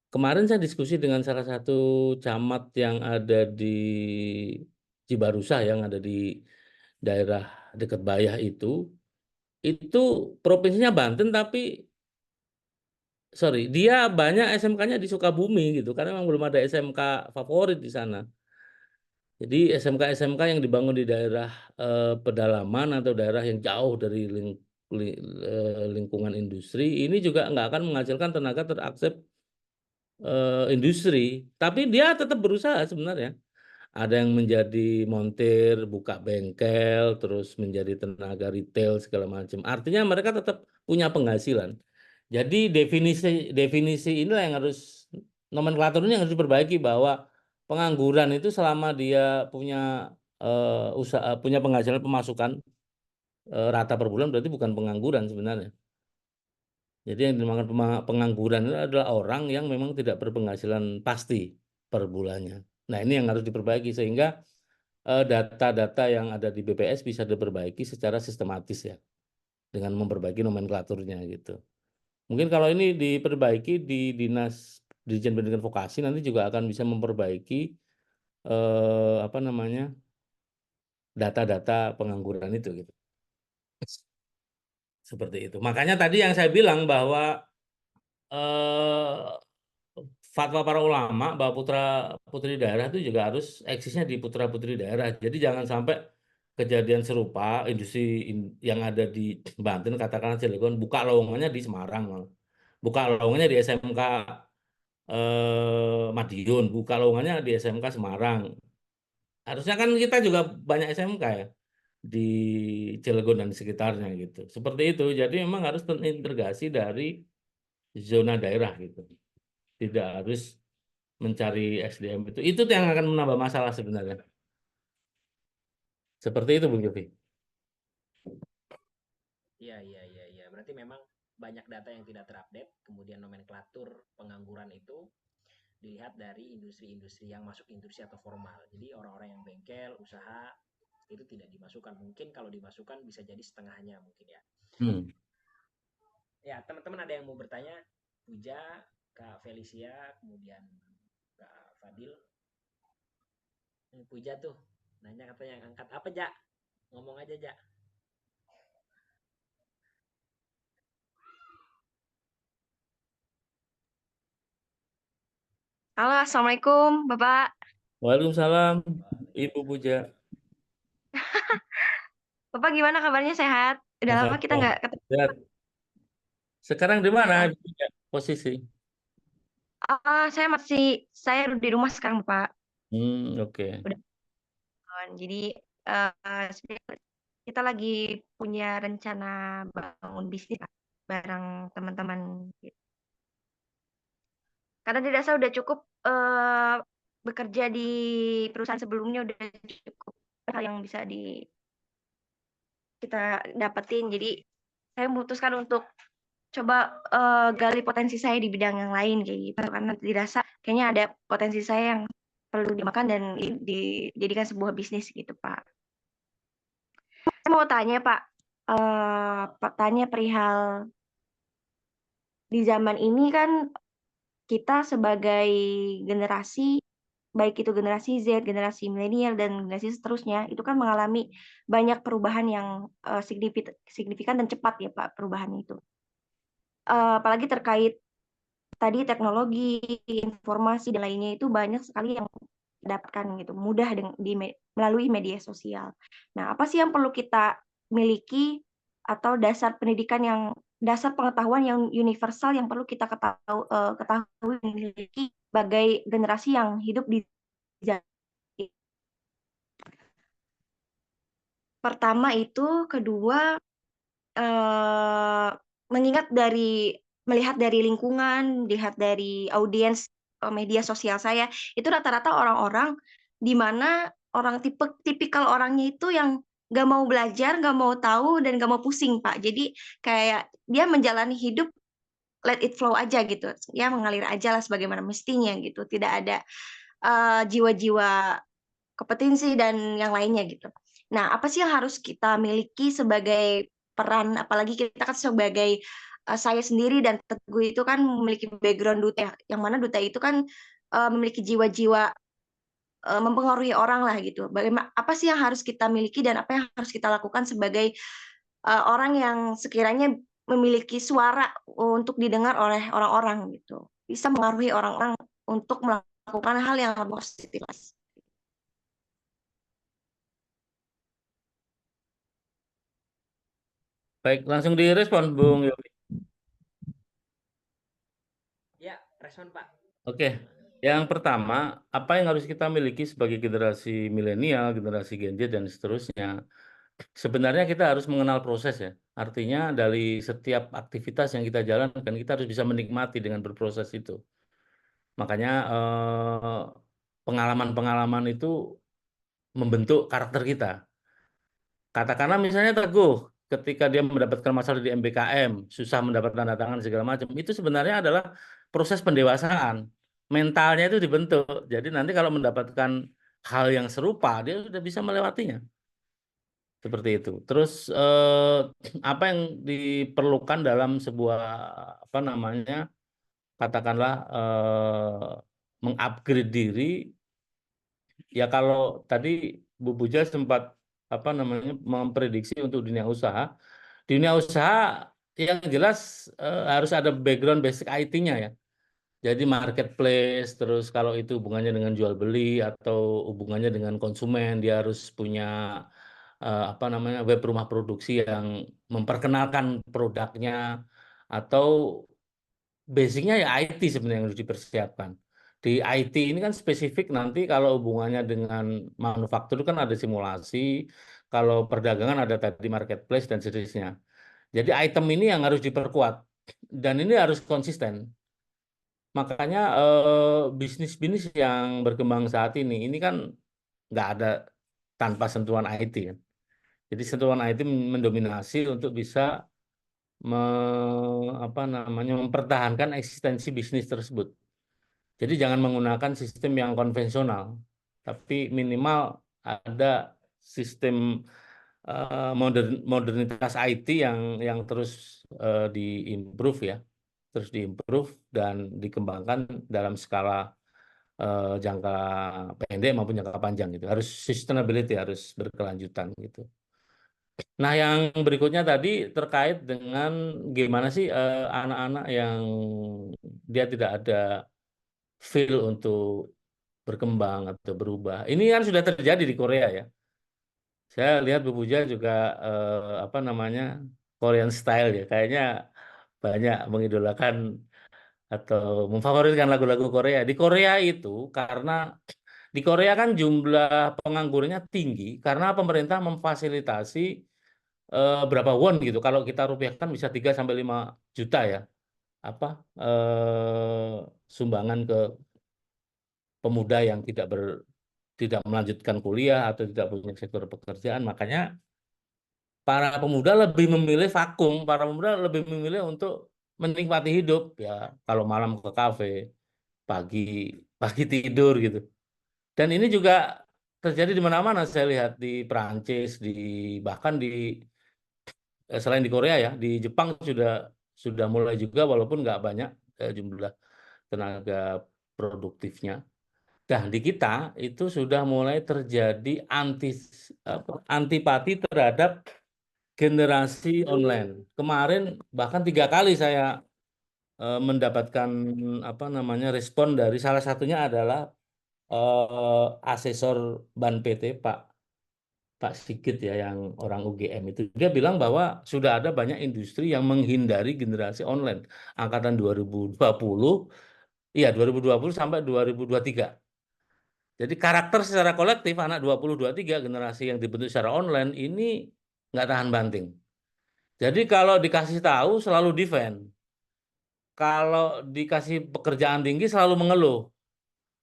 Kemarin saya diskusi dengan salah satu camat yang ada di Cibarusah yang ada di daerah dekat Bayah itu provinsinya Banten tapi sorry dia banyak SMK-nya di Sukabumi gitu karena memang belum ada SMK favorit di sana. Jadi SMK-SMK yang dibangun di daerah pedalaman atau daerah yang jauh dari lingkungan industri ini juga nggak akan menghasilkan tenaga teraksep industri, tapi dia tetap berusaha sebenarnya. Ada yang menjadi montir, buka bengkel, terus menjadi tenaga retail segala macam. Artinya mereka tetap punya penghasilan. Jadi definisi definisi inilah yang harus nomenklaturnya yang harus diperbaiki bahwa pengangguran itu selama dia punya usaha, punya penghasilan pemasukan rata per bulan berarti bukan pengangguran sebenarnya. Jadi yang dinamakan pengangguran itu adalah orang yang memang tidak berpenghasilan pasti per bulannya. Nah, ini yang harus diperbaiki sehingga data-data yang ada di BPS bisa diperbaiki secara sistematis ya, dengan memperbaiki nomenklaturnya gitu. Mungkin kalau ini diperbaiki di Dinas Dirjen Pendidikan Vokasi nanti juga akan bisa memperbaiki apa namanya data-data pengangguran itu gitu. Seperti itu. Makanya tadi yang saya bilang bahwa eh, fatwa para ulama bahwa putra putri daerah itu juga harus eksisnya di putra putri daerah. Jadi jangan sampai kejadian serupa industri yang ada di Banten katakanlah Cilegon buka lowongannya di Semarang, buka lowongannya di SMK Madiun, buka lowongannya di SMK Semarang. Harusnya kan kita juga banyak SMK ya di Cilegon dan sekitarnya gitu. Seperti itu. Jadi memang harus terintegrasi dari zona daerah gitu. Tidak harus mencari SDM itu. Itu yang akan menambah masalah sebenarnya. Seperti itu, Bung Yofi. Iya, iya, iya, iya. Berarti memang banyak data yang tidak terupdate, kemudian nomenklatur pengangguran itu dilihat dari industri-industri yang masuk industri atau formal. Jadi orang-orang yang bengkel, usaha itu tidak dimasukkan. Mungkin kalau dimasukkan bisa jadi setengahnya mungkin ya. Hmm. Ya, teman-teman ada yang mau bertanya? Puja, Kak Felicia, kemudian Kak Fadil. Puja tuh nanya katanya yang angkat apa, Ja? Ngomong aja, Ja. Halo, Assalamualaikum, Bapak. Waalaikumsalam, Ibu Puja. Bapak gimana kabarnya, sehat? Udah lama kita nggak ketemu. Sehat. Sekarang di mana Ah, Ibu Puja, posisi? saya di rumah sekarang, Bapak. Oke. Udah. Jadi kita lagi punya rencana bangun bisnis Pak, bareng teman-teman. Karena dirasa udah cukup bekerja di perusahaan sebelumnya, udah cukup hal yang bisa kita dapetin. Jadi saya memutuskan untuk coba gali potensi saya di bidang yang lain kayak gitu, karena dirasa kayaknya ada potensi saya yang perlu dimakan dan dijadikan sebuah bisnis gitu, Pak. Saya mau tanya, Pak, tanya perihal di zaman ini kan kita sebagai generasi, baik itu generasi Z, generasi milenial dan generasi seterusnya, itu kan mengalami banyak perubahan yang signifikan dan cepat ya, Pak, perubahan itu. Apalagi terkait tadi teknologi, informasi dan lainnya itu banyak sekali yang dapatkan gitu, mudah melalui media sosial. Nah, apa sih yang perlu kita miliki atau dasar pengetahuan yang universal yang perlu kita ketahui miliki sebagai generasi yang hidup di zaman pertama itu, kedua melihat dari lingkungan, lihat dari audiens media sosial saya, itu rata-rata orang-orang di mana tipikal orangnya itu yang nggak mau belajar, nggak mau tahu, dan nggak mau pusing, Pak. Jadi kayak dia menjalani hidup let it flow aja gitu, ya mengalir aja lah sebagaimana mestinya gitu, tidak ada jiwa-jiwa kompetensi dan yang lainnya gitu. Nah, apa sih yang harus kita miliki sebagai peran, apalagi kita kan sebagai saya sendiri dan Teguh itu kan memiliki background duta, yang mana duta itu kan memiliki jiwa-jiwa mempengaruhi orang lah gitu. Bagaimana apa sih yang harus kita miliki dan apa yang harus kita lakukan sebagai orang yang sekiranya memiliki suara untuk didengar oleh orang-orang gitu. Bisa mengaruhi orang-orang untuk melakukan hal yang lebih positif. Baik, langsung direspon, Bung Yofi. Ya, respon, Pak. Oke. Yang pertama, apa yang harus kita miliki sebagai generasi milenial, generasi Gen Z, dan seterusnya? Sebenarnya kita harus mengenal proses ya. Artinya dari setiap aktivitas yang kita jalankan, kita harus bisa menikmati dengan berproses itu. Makanya pengalaman-pengalaman itu membentuk karakter kita. Katakanlah misalnya Teguh, ketika dia mendapatkan masalah di MBKM, susah mendapat tanda tangan segala macam, itu sebenarnya adalah proses pendewasaan. Mentalnya itu dibentuk. Jadi nanti kalau mendapatkan hal yang serupa, dia sudah bisa melewatinya. Seperti itu. Terus apa yang diperlukan dalam sebuah apa namanya, katakanlah mengupgrade diri, ya kalau tadi Bu Puja sempat apa namanya memprediksi untuk dunia usaha yang jelas harus ada background basic IT-nya ya. Jadi marketplace, terus kalau itu hubungannya dengan jual beli atau hubungannya dengan konsumen, dia harus punya apa namanya web rumah produksi yang memperkenalkan produknya, atau basicnya ya IT sebenarnya yang harus dipersiapkan. Di IT ini kan spesifik, nanti kalau hubungannya dengan manufaktur kan ada simulasi, kalau perdagangan ada tadi marketplace dan seterusnya. Jadi item ini yang harus diperkuat dan ini harus konsisten. Makanya bisnis-bisnis yang berkembang saat ini kan nggak ada tanpa sentuhan IT kan. Jadi sentuhan IT mendominasi untuk bisa apa namanya mempertahankan eksistensi bisnis tersebut. Jadi jangan menggunakan sistem yang konvensional, tapi minimal ada sistem modernitas IT yang terus diimprove ya, terus diimprove dan dikembangkan dalam skala jangka pendek maupun jangka panjang gitu. Harus sustainability, harus berkelanjutan gitu. Nah, yang berikutnya tadi terkait dengan gimana sih anak-anak yang dia tidak ada feel untuk berkembang atau berubah. Ini kan sudah terjadi di Korea ya. Saya lihat Bu Puja juga apa namanya Korean style ya. Kayaknya banyak mengidolakan atau memfavoritkan lagu-lagu Korea. Di Korea itu karena di Korea kan jumlah penganggurannya tinggi karena pemerintah memfasilitasi berapa won gitu. Kalau kita rupiahkan bisa 3 sampai 5 juta ya. Apa sumbangan ke pemuda yang tidak melanjutkan kuliah atau tidak punya sektor pekerjaan. Makanya para pemuda lebih memilih vakum, para pemuda lebih memilih untuk menikmati hidup ya. Kalau malam ke kafe, pagi pagi tidur gitu. Dan ini juga terjadi di mana-mana. Saya lihat di Perancis, bahkan selain di Korea ya, di Jepang sudah mulai juga walaupun nggak banyak jumlah tenaga produktifnya. Nah, di kita itu sudah mulai terjadi antipati terhadap generasi online. Kemarin bahkan 3 kali saya mendapatkan apa namanya respon dari salah satunya adalah asesor Ban PT Pak Sigit ya, yang orang UGM itu. Dia bilang bahwa sudah ada banyak industri yang menghindari generasi online angkatan 2020, iya 2020 sampai 2023. Jadi karakter secara kolektif anak 2023 generasi yang dibentuk secara online ini nggak tahan banting. Jadi kalau dikasih tahu selalu defend. Kalau dikasih pekerjaan tinggi selalu mengeluh.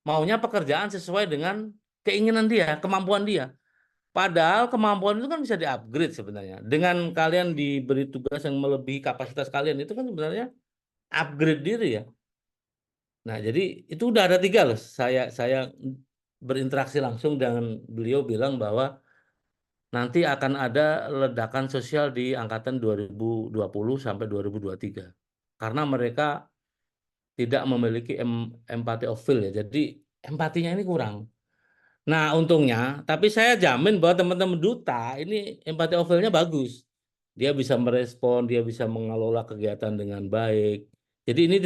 Maunya pekerjaan sesuai dengan keinginan dia, kemampuan dia. Padahal kemampuan itu kan bisa di-upgrade sebenarnya. Dengan kalian diberi tugas yang melebihi kapasitas kalian, itu kan sebenarnya upgrade diri ya. Nah, jadi itu udah ada 3 loh. Saya berinteraksi langsung dengan beliau bilang bahwa nanti akan ada ledakan sosial di angkatan 2020 sampai 2023. Karena mereka tidak memiliki empati of feel ya. Jadi empatinya ini kurang. Nah, untungnya, tapi saya jamin bahwa teman-teman duta ini empati of feel-nya bagus. Dia bisa merespon, dia bisa mengelola kegiatan dengan baik. Jadi ini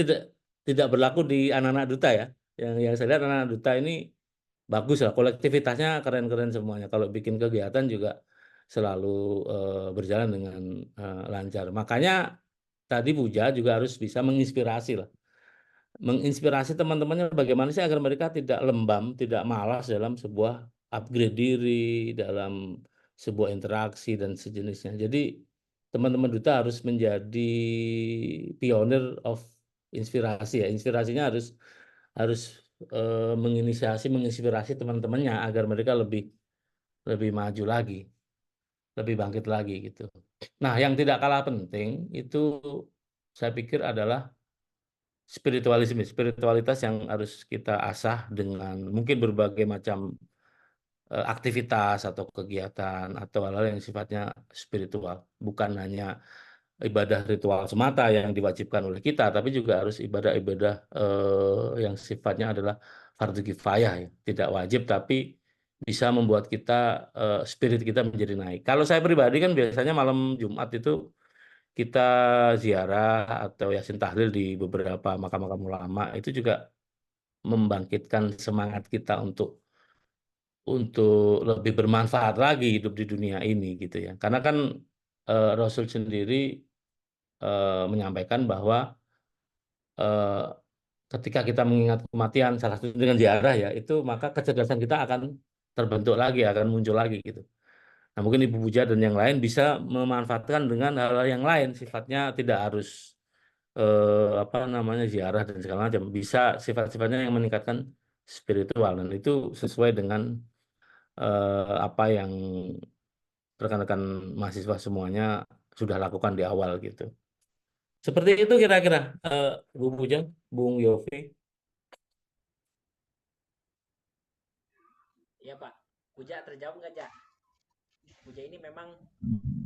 tidak berlaku di anak-anak duta ya. Yang saya lihat anak-anak duta ini bagus lah, kolektivitasnya keren-keren semuanya. Kalau bikin kegiatan juga selalu berjalan dengan lancar. Makanya tadi Puja juga harus bisa menginspirasi lah. Menginspirasi teman-temannya bagaimana sih agar mereka tidak lembam, tidak malas dalam sebuah upgrade diri, dalam sebuah interaksi dan sejenisnya. Jadi teman-teman duta harus menjadi pionir of inspirasi ya. Inspirasinya harus menginspirasi teman-temannya agar mereka lebih maju lagi, lebih bangkit lagi gitu. Nah, yang tidak kalah penting itu saya pikir adalah spiritualitas yang harus kita asah dengan mungkin berbagai macam aktivitas atau kegiatan atau hal-hal yang sifatnya spiritual, bukan hanya ibadah ritual semata yang diwajibkan oleh kita, tapi juga harus ibadah-ibadah yang sifatnya adalah fardu kifayah ya, tidak wajib tapi bisa membuat kita spirit kita menjadi naik. Kalau saya pribadi kan biasanya malam Jumat itu kita ziarah atau yasin tahlil di beberapa makam-makam ulama itu juga membangkitkan semangat kita untuk lebih bermanfaat lagi hidup di dunia ini gitu ya. Karena kan Rasul sendiri menyampaikan bahwa eh, ketika kita mengingat kematian salah satu dengan ziarah ya itu maka kecerdasan kita akan terbentuk lagi, akan muncul lagi gitu. Nah, mungkin Ibu Puja dan yang lain bisa memanfaatkan dengan hal-hal yang lain, sifatnya tidak harus apa namanya ziarah dan segala macam. Bisa sifat-sifatnya yang meningkatkan spiritual dan itu sesuai dengan apa yang rekan-rekan mahasiswa semuanya sudah lakukan di awal gitu. Seperti itu kira-kira Bu Puja, Bung Yofi. Iya Pak, Puja terjawab nggak Ja? Puja ini memang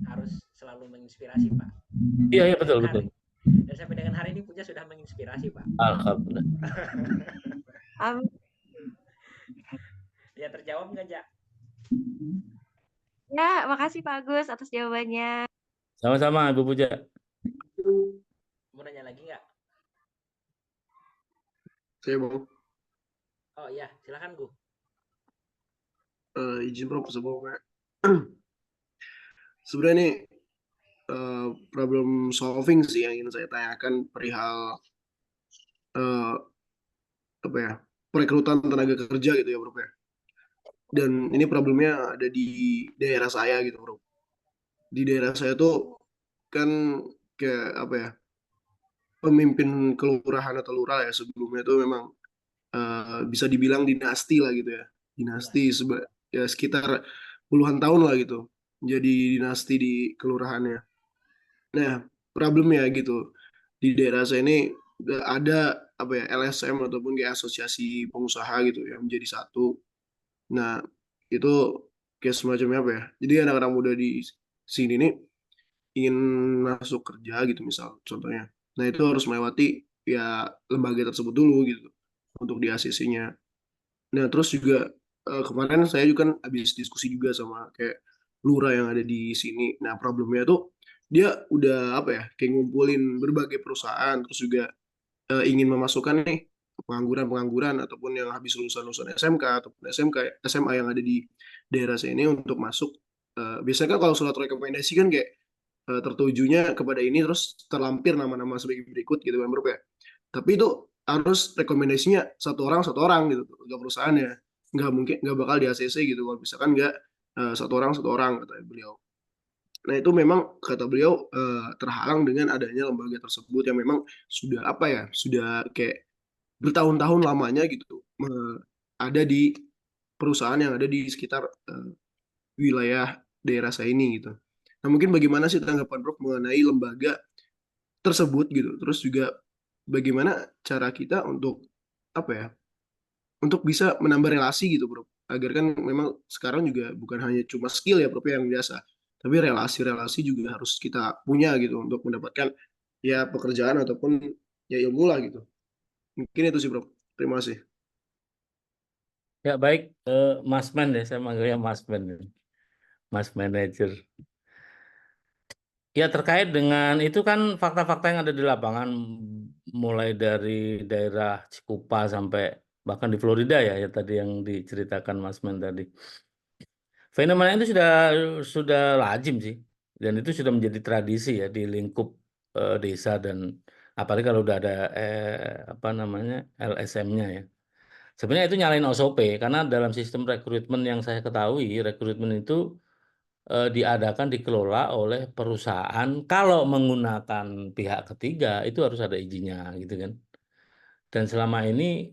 harus selalu menginspirasi Pak. Iya, iya Dan betul, hari- betul. Dan sampai dengan hari ini Puja sudah menginspirasi Pak. Alhamdulillah. Amin. Ya terjawab nggak Ja? Ya, makasih Pak Agus atas jawabannya. Sama-sama Ibu Puja. Mau nanya lagi nggak? Saya mau Oh iya, silakan Gu. izin Prof sebelumnya. Sebenarnya ini problem solving sih yang ingin saya tanyakan perihal eh, apa ya, perekrutan tenaga kerja gitu ya Prof ya. Dan ini problemnya ada di daerah saya gitu Prof. Di daerah saya tuh kan kayak apa ya, pemimpin kelurahan atau lurah ya sebelumnya tuh memang bisa dibilang dinasti lah gitu ya. Dinasti ya sekitar puluhan tahun lah gitu. Jadi dinasti di kelurahannya. Nah, problemnya gitu di daerah saya ini ada apa ya, LSM ataupun kayak asosiasi pengusaha gitu yang menjadi satu. Nah, itu kayak semacamnya apa ya? Jadi anak-anak muda di sini nih ingin masuk kerja gitu misal contohnya. Nah, itu harus melewati ya lembaga tersebut dulu gitu untuk di ACC-nya. Nah, terus juga kemarin saya juga kan habis diskusi juga sama kayak lurah yang ada di sini. Nah, problemnya tuh dia udah apa ya, kayak ngumpulin berbagai perusahaan, terus juga ingin memasukkan nih pengangguran-pengangguran ataupun yang habis lulusan-lulusan SMK ataupun SMA yang ada di daerah saya ini untuk masuk. Biasanya kan kalau surat rekomendasi kan kayak tertujunya kepada ini terus terlampir nama-nama sebagai berikut gitu kan Bro ya. Tapi itu harus rekomendasinya satu orang gitu ke perusahaannya. Nggak mungkin, nggak bakal di ACC gitu kalau misalkan nggak satu orang kata beliau. Nah itu memang kata beliau terhalang dengan adanya lembaga tersebut yang memang sudah apa ya, sudah kayak bertahun-tahun lamanya gitu ada di perusahaan yang ada di sekitar wilayah daerah saya ini gitu. Nah mungkin bagaimana sih tanggapan Prof mengenai lembaga tersebut gitu. Terus juga bagaimana cara kita untuk apa ya, untuk bisa menambah relasi gitu bro, agar kan memang sekarang juga bukan hanya cuma skill ya bro yang biasa, tapi relasi-relasi juga harus kita punya gitu untuk mendapatkan ya pekerjaan ataupun ya ilmu lah gitu. Mungkin itu sih bro, terima kasih. Ya baik, Mas Men ya, saya manggilnya Mas Men, Mas Manager. Ya terkait dengan itu kan fakta-fakta yang ada di lapangan, mulai dari daerah Cikupa sampai bahkan di Florida ya, ya tadi yang diceritakan Mas Men tadi. Fenomena itu sudah lazim sih, dan itu sudah menjadi tradisi ya di lingkup desa dan apalagi kalau udah ada apa namanya LSM-nya ya. Sebenarnya itu nyalain OSOP karena dalam sistem rekrutmen yang saya ketahui, rekrutmen itu diadakan dikelola oleh perusahaan. Kalau menggunakan pihak ketiga itu harus ada izinnya gitu kan. Dan selama ini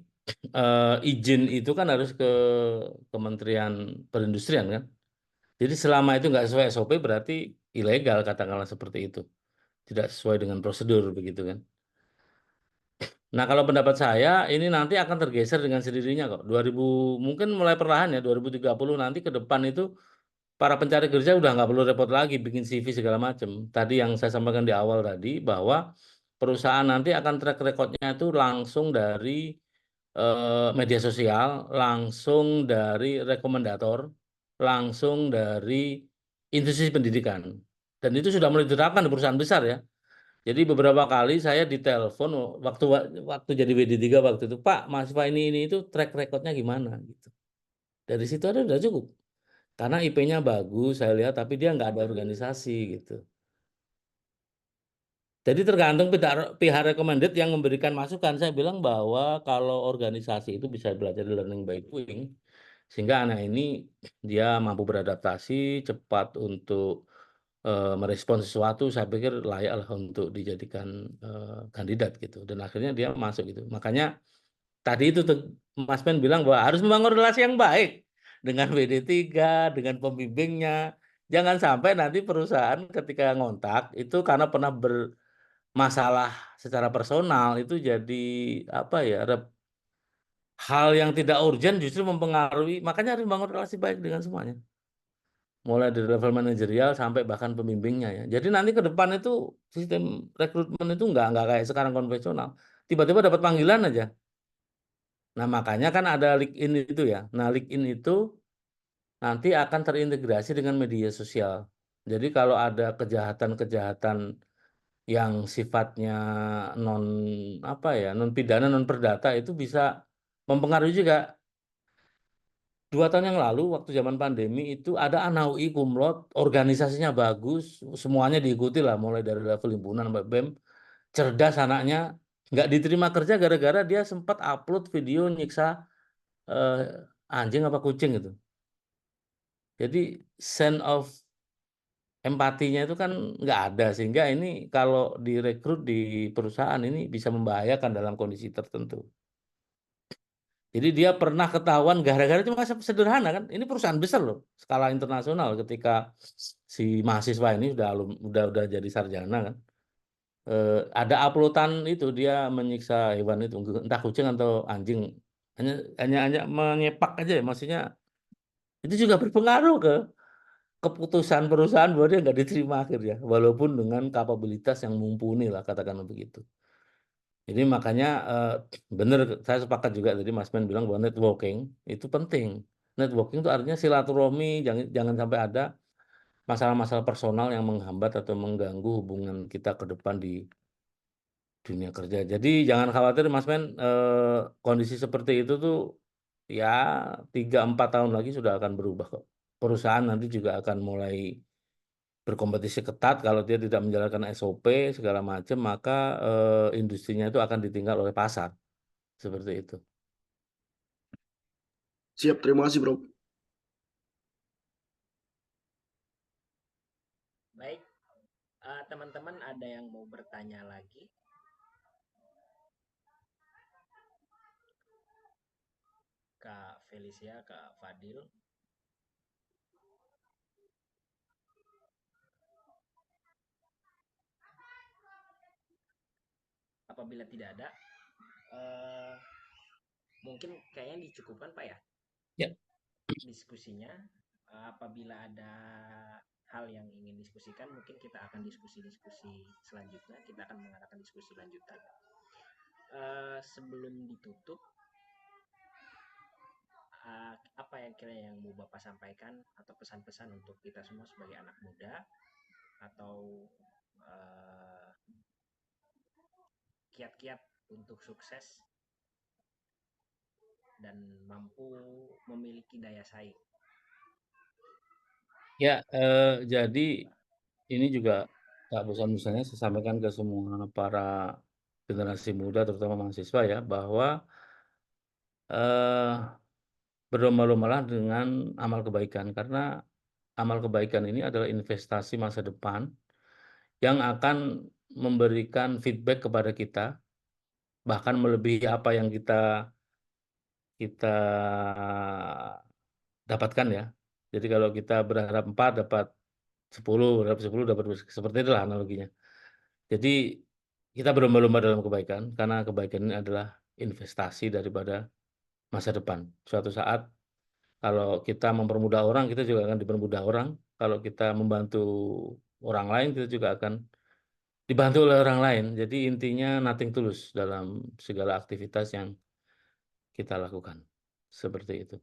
izin itu kan harus ke Kementerian Perindustrian kan. Jadi selama itu nggak sesuai SOP berarti ilegal katakanlah seperti itu. Tidak sesuai dengan prosedur begitu kan. Nah, kalau pendapat saya ini nanti akan tergeser dengan sendirinya kok. 2000 mungkin mulai perlahan ya 2030 nanti ke depan itu para pencari kerja udah nggak perlu repot lagi bikin CV segala macam. Tadi yang saya sampaikan di awal tadi bahwa perusahaan nanti akan track recordnya itu langsung dari media sosial, langsung dari rekomendator, langsung dari institusi pendidikan. Dan itu sudah mulai diterapkan di perusahaan besar ya. Jadi beberapa kali saya ditelepon waktu waktu jadi WD3 waktu itu, Pak, mahasiswa ini itu track recordnya gimana gitu. Dari situ ada udah cukup. Karena IP-nya bagus, saya lihat, tapi dia nggak ada organisasi gitu. Jadi tergantung pihak recommended yang memberikan masukan. Saya bilang bahwa kalau organisasi itu bisa belajar learning by doing, sehingga anak ini dia mampu beradaptasi, cepat untuk merespon sesuatu, saya pikir layak lah untuk dijadikan kandidat gitu. Dan akhirnya dia masuk gitu. Makanya tadi itu tuh Mas Men bilang bahwa harus membangun relasi yang baik dengan WD3, dengan pembimbingnya. Jangan sampai nanti perusahaan ketika ngontak itu karena pernah bermasalah secara personal itu jadi apa ya, hal yang tidak urgent justru mempengaruhi. Makanya harus membangun relasi baik dengan semuanya. Mulai dari level manajerial sampai bahkan pembimbingnya ya. Jadi nanti ke depan itu sistem rekrutmen itu nggak kayak sekarang konvensional. Tiba-tiba dapat panggilan aja. Nah, makanya kan ada LinkedIn itu ya. Nah, LinkedIn itu nanti akan terintegrasi dengan media sosial. Jadi kalau ada kejahatan-kejahatan yang sifatnya non apa ya, non pidana, non perdata itu bisa mempengaruhi juga. 2 tahun yang lalu waktu zaman pandemi itu ada anak UI cum laude, organisasinya bagus, semuanya diikuti lah mulai dari level himpunan sampai BEM, cerdas anaknya, nggak diterima kerja gara-gara dia sempat upload video nyiksa anjing apa kucing itu. Jadi sense of empatinya itu kan nggak ada sehingga ini kalau direkrut di perusahaan ini bisa membahayakan dalam kondisi tertentu. Jadi dia pernah ketahuan gara-gara cuma sederhana kan. Ini perusahaan besar loh, skala internasional ketika si mahasiswa ini udah jadi sarjana kan. Ada uploadan itu dia menyiksa hewan itu entah kucing atau anjing. Hanya menyepak aja ya, maksudnya itu juga berpengaruh ke keputusan perusahaan bahwa dia nggak diterima akhirnya walaupun dengan kapabilitas yang mumpuni lah katakanlah begitu. Jadi makanya benar saya sepakat juga tadi Mas Men bilang bahwa networking itu penting. Networking itu artinya silaturahmi, jangan sampai ada masalah-masalah personal yang menghambat atau mengganggu hubungan kita ke depan di dunia kerja. Jadi jangan khawatir Mas Men, kondisi seperti itu tuh ya 3-4 tahun lagi sudah akan berubah kok. Perusahaan nanti juga akan mulai berkompetisi ketat kalau dia tidak menjalankan SOP segala macam maka industrinya itu akan ditinggal oleh pasar seperti itu. Siap, terima kasih Bro. Baik, teman-teman ada yang mau bertanya lagi? Kak Felicia, Kak Fadil. Apabila tidak ada, mungkin kayaknya dicukupkan Pak ya? Ya. Diskusinya. Apabila ada hal yang ingin diskusikan, mungkin kita akan diskusi-diskusi selanjutnya. Kita akan mengadakan diskusi lanjutan. Sebelum ditutup, apa yang kira yang mau Bapak sampaikan atau pesan-pesan untuk kita semua sebagai anak muda atau kiat-kiat untuk sukses dan mampu memiliki daya saing? Ya, jadi ini juga tak bosan-bosannya saya sampaikan ke semua para generasi muda terutama mahasiswa ya bahwa berlomba-lombalah dengan amal kebaikan karena amal kebaikan ini adalah investasi masa depan yang akan memberikan feedback kepada kita bahkan melebihi apa yang kita kita dapatkan ya. Jadi kalau kita berharap 4 dapat 10, berharap 10 dapat seperti itulah analoginya. Jadi kita berlomba-lomba dalam kebaikan karena kebaikan ini adalah investasi daripada masa depan. Suatu saat kalau kita mempermudah orang, kita juga akan dipermudah orang. Kalau kita membantu orang lain, kita juga akan dibantu oleh orang lain. Jadi intinya nothing tulus dalam segala aktivitas yang kita lakukan. Seperti itu.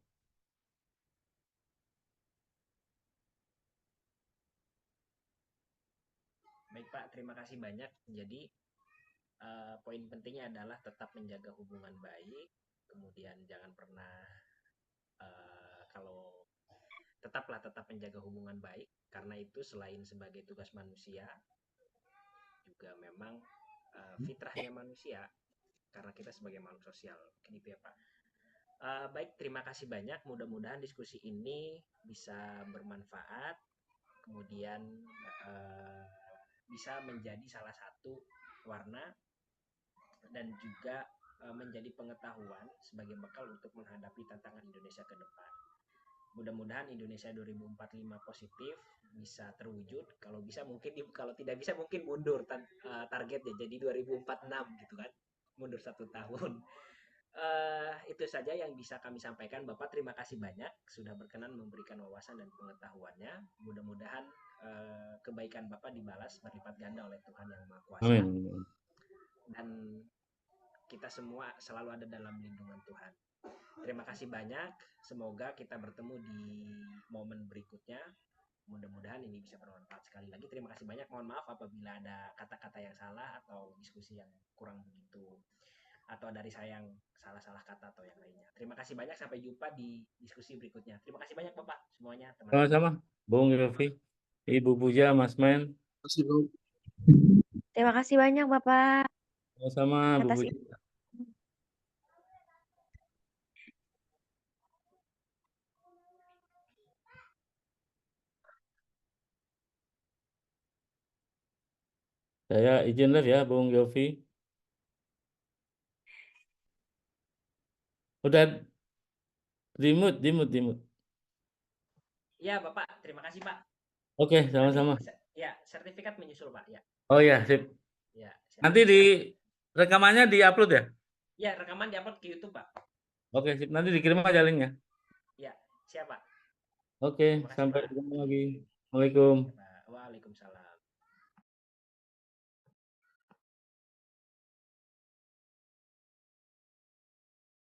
Baik Pak, terima kasih banyak. Jadi poin pentingnya adalah tetap menjaga hubungan baik, kemudian jangan pernah kalau tetap menjaga hubungan baik, karena itu selain sebagai tugas manusia, juga memang fitrahnya manusia, karena kita sebagai makhluk sosial. Gitu ya Pak. Baik, terima kasih banyak. Mudah-mudahan diskusi ini bisa bermanfaat, kemudian bisa menjadi salah satu warna dan juga menjadi pengetahuan sebagai bekal untuk menghadapi tantangan Indonesia ke depan. Mudah-mudahan Indonesia 2045 positif bisa terwujud. Kalau bisa mungkin, kalau tidak bisa mungkin mundur targetnya jadi 2046 gitu kan, mundur 1 tahun. Itu saja yang bisa kami sampaikan. Bapak, terima kasih banyak sudah berkenan memberikan wawasan dan pengetahuannya. Mudah-mudahan kebaikan Bapak dibalas berlipat ganda oleh Tuhan Yang Maha Kuasa. Amin. Dan kita semua selalu ada dalam lindungan Tuhan. Terima kasih banyak. Semoga kita bertemu di momen berikutnya. Mudah-mudahan ini bisa bermanfaat. Sekali lagi terima kasih banyak. Mohon maaf apabila ada kata-kata yang salah atau diskusi yang kurang begitu, atau dari saya yang salah-salah kata atau yang lainnya. Terima kasih banyak. Sampai jumpa di diskusi berikutnya. Terima kasih banyak Bapak semuanya, teman-teman. Sama-sama, Bung Yofi, Ibu Puja, Mas Men. Terima kasih, Bang. Terima kasih banyak Bapak Sama-sama, Bu atas Puja. Saya izin live ya, Bung Yofi. Udah dimut. Ya Bapak, terima kasih Pak. Oke, Nanti, sama-sama. ya, sertifikat menyusul Pak. Ya. Oh ya, sip. Ya. Nanti di rekamannya di-upload ya? Ya, rekaman diupload ke YouTube Pak. Oke, sip. Nanti dikirim aja linknya. Ya, siap Pak. Oke, Terima kasih, sampai Pak. ketemu lagi. Waalaikumsalam. Ya, Pak. Waalaikumsalam.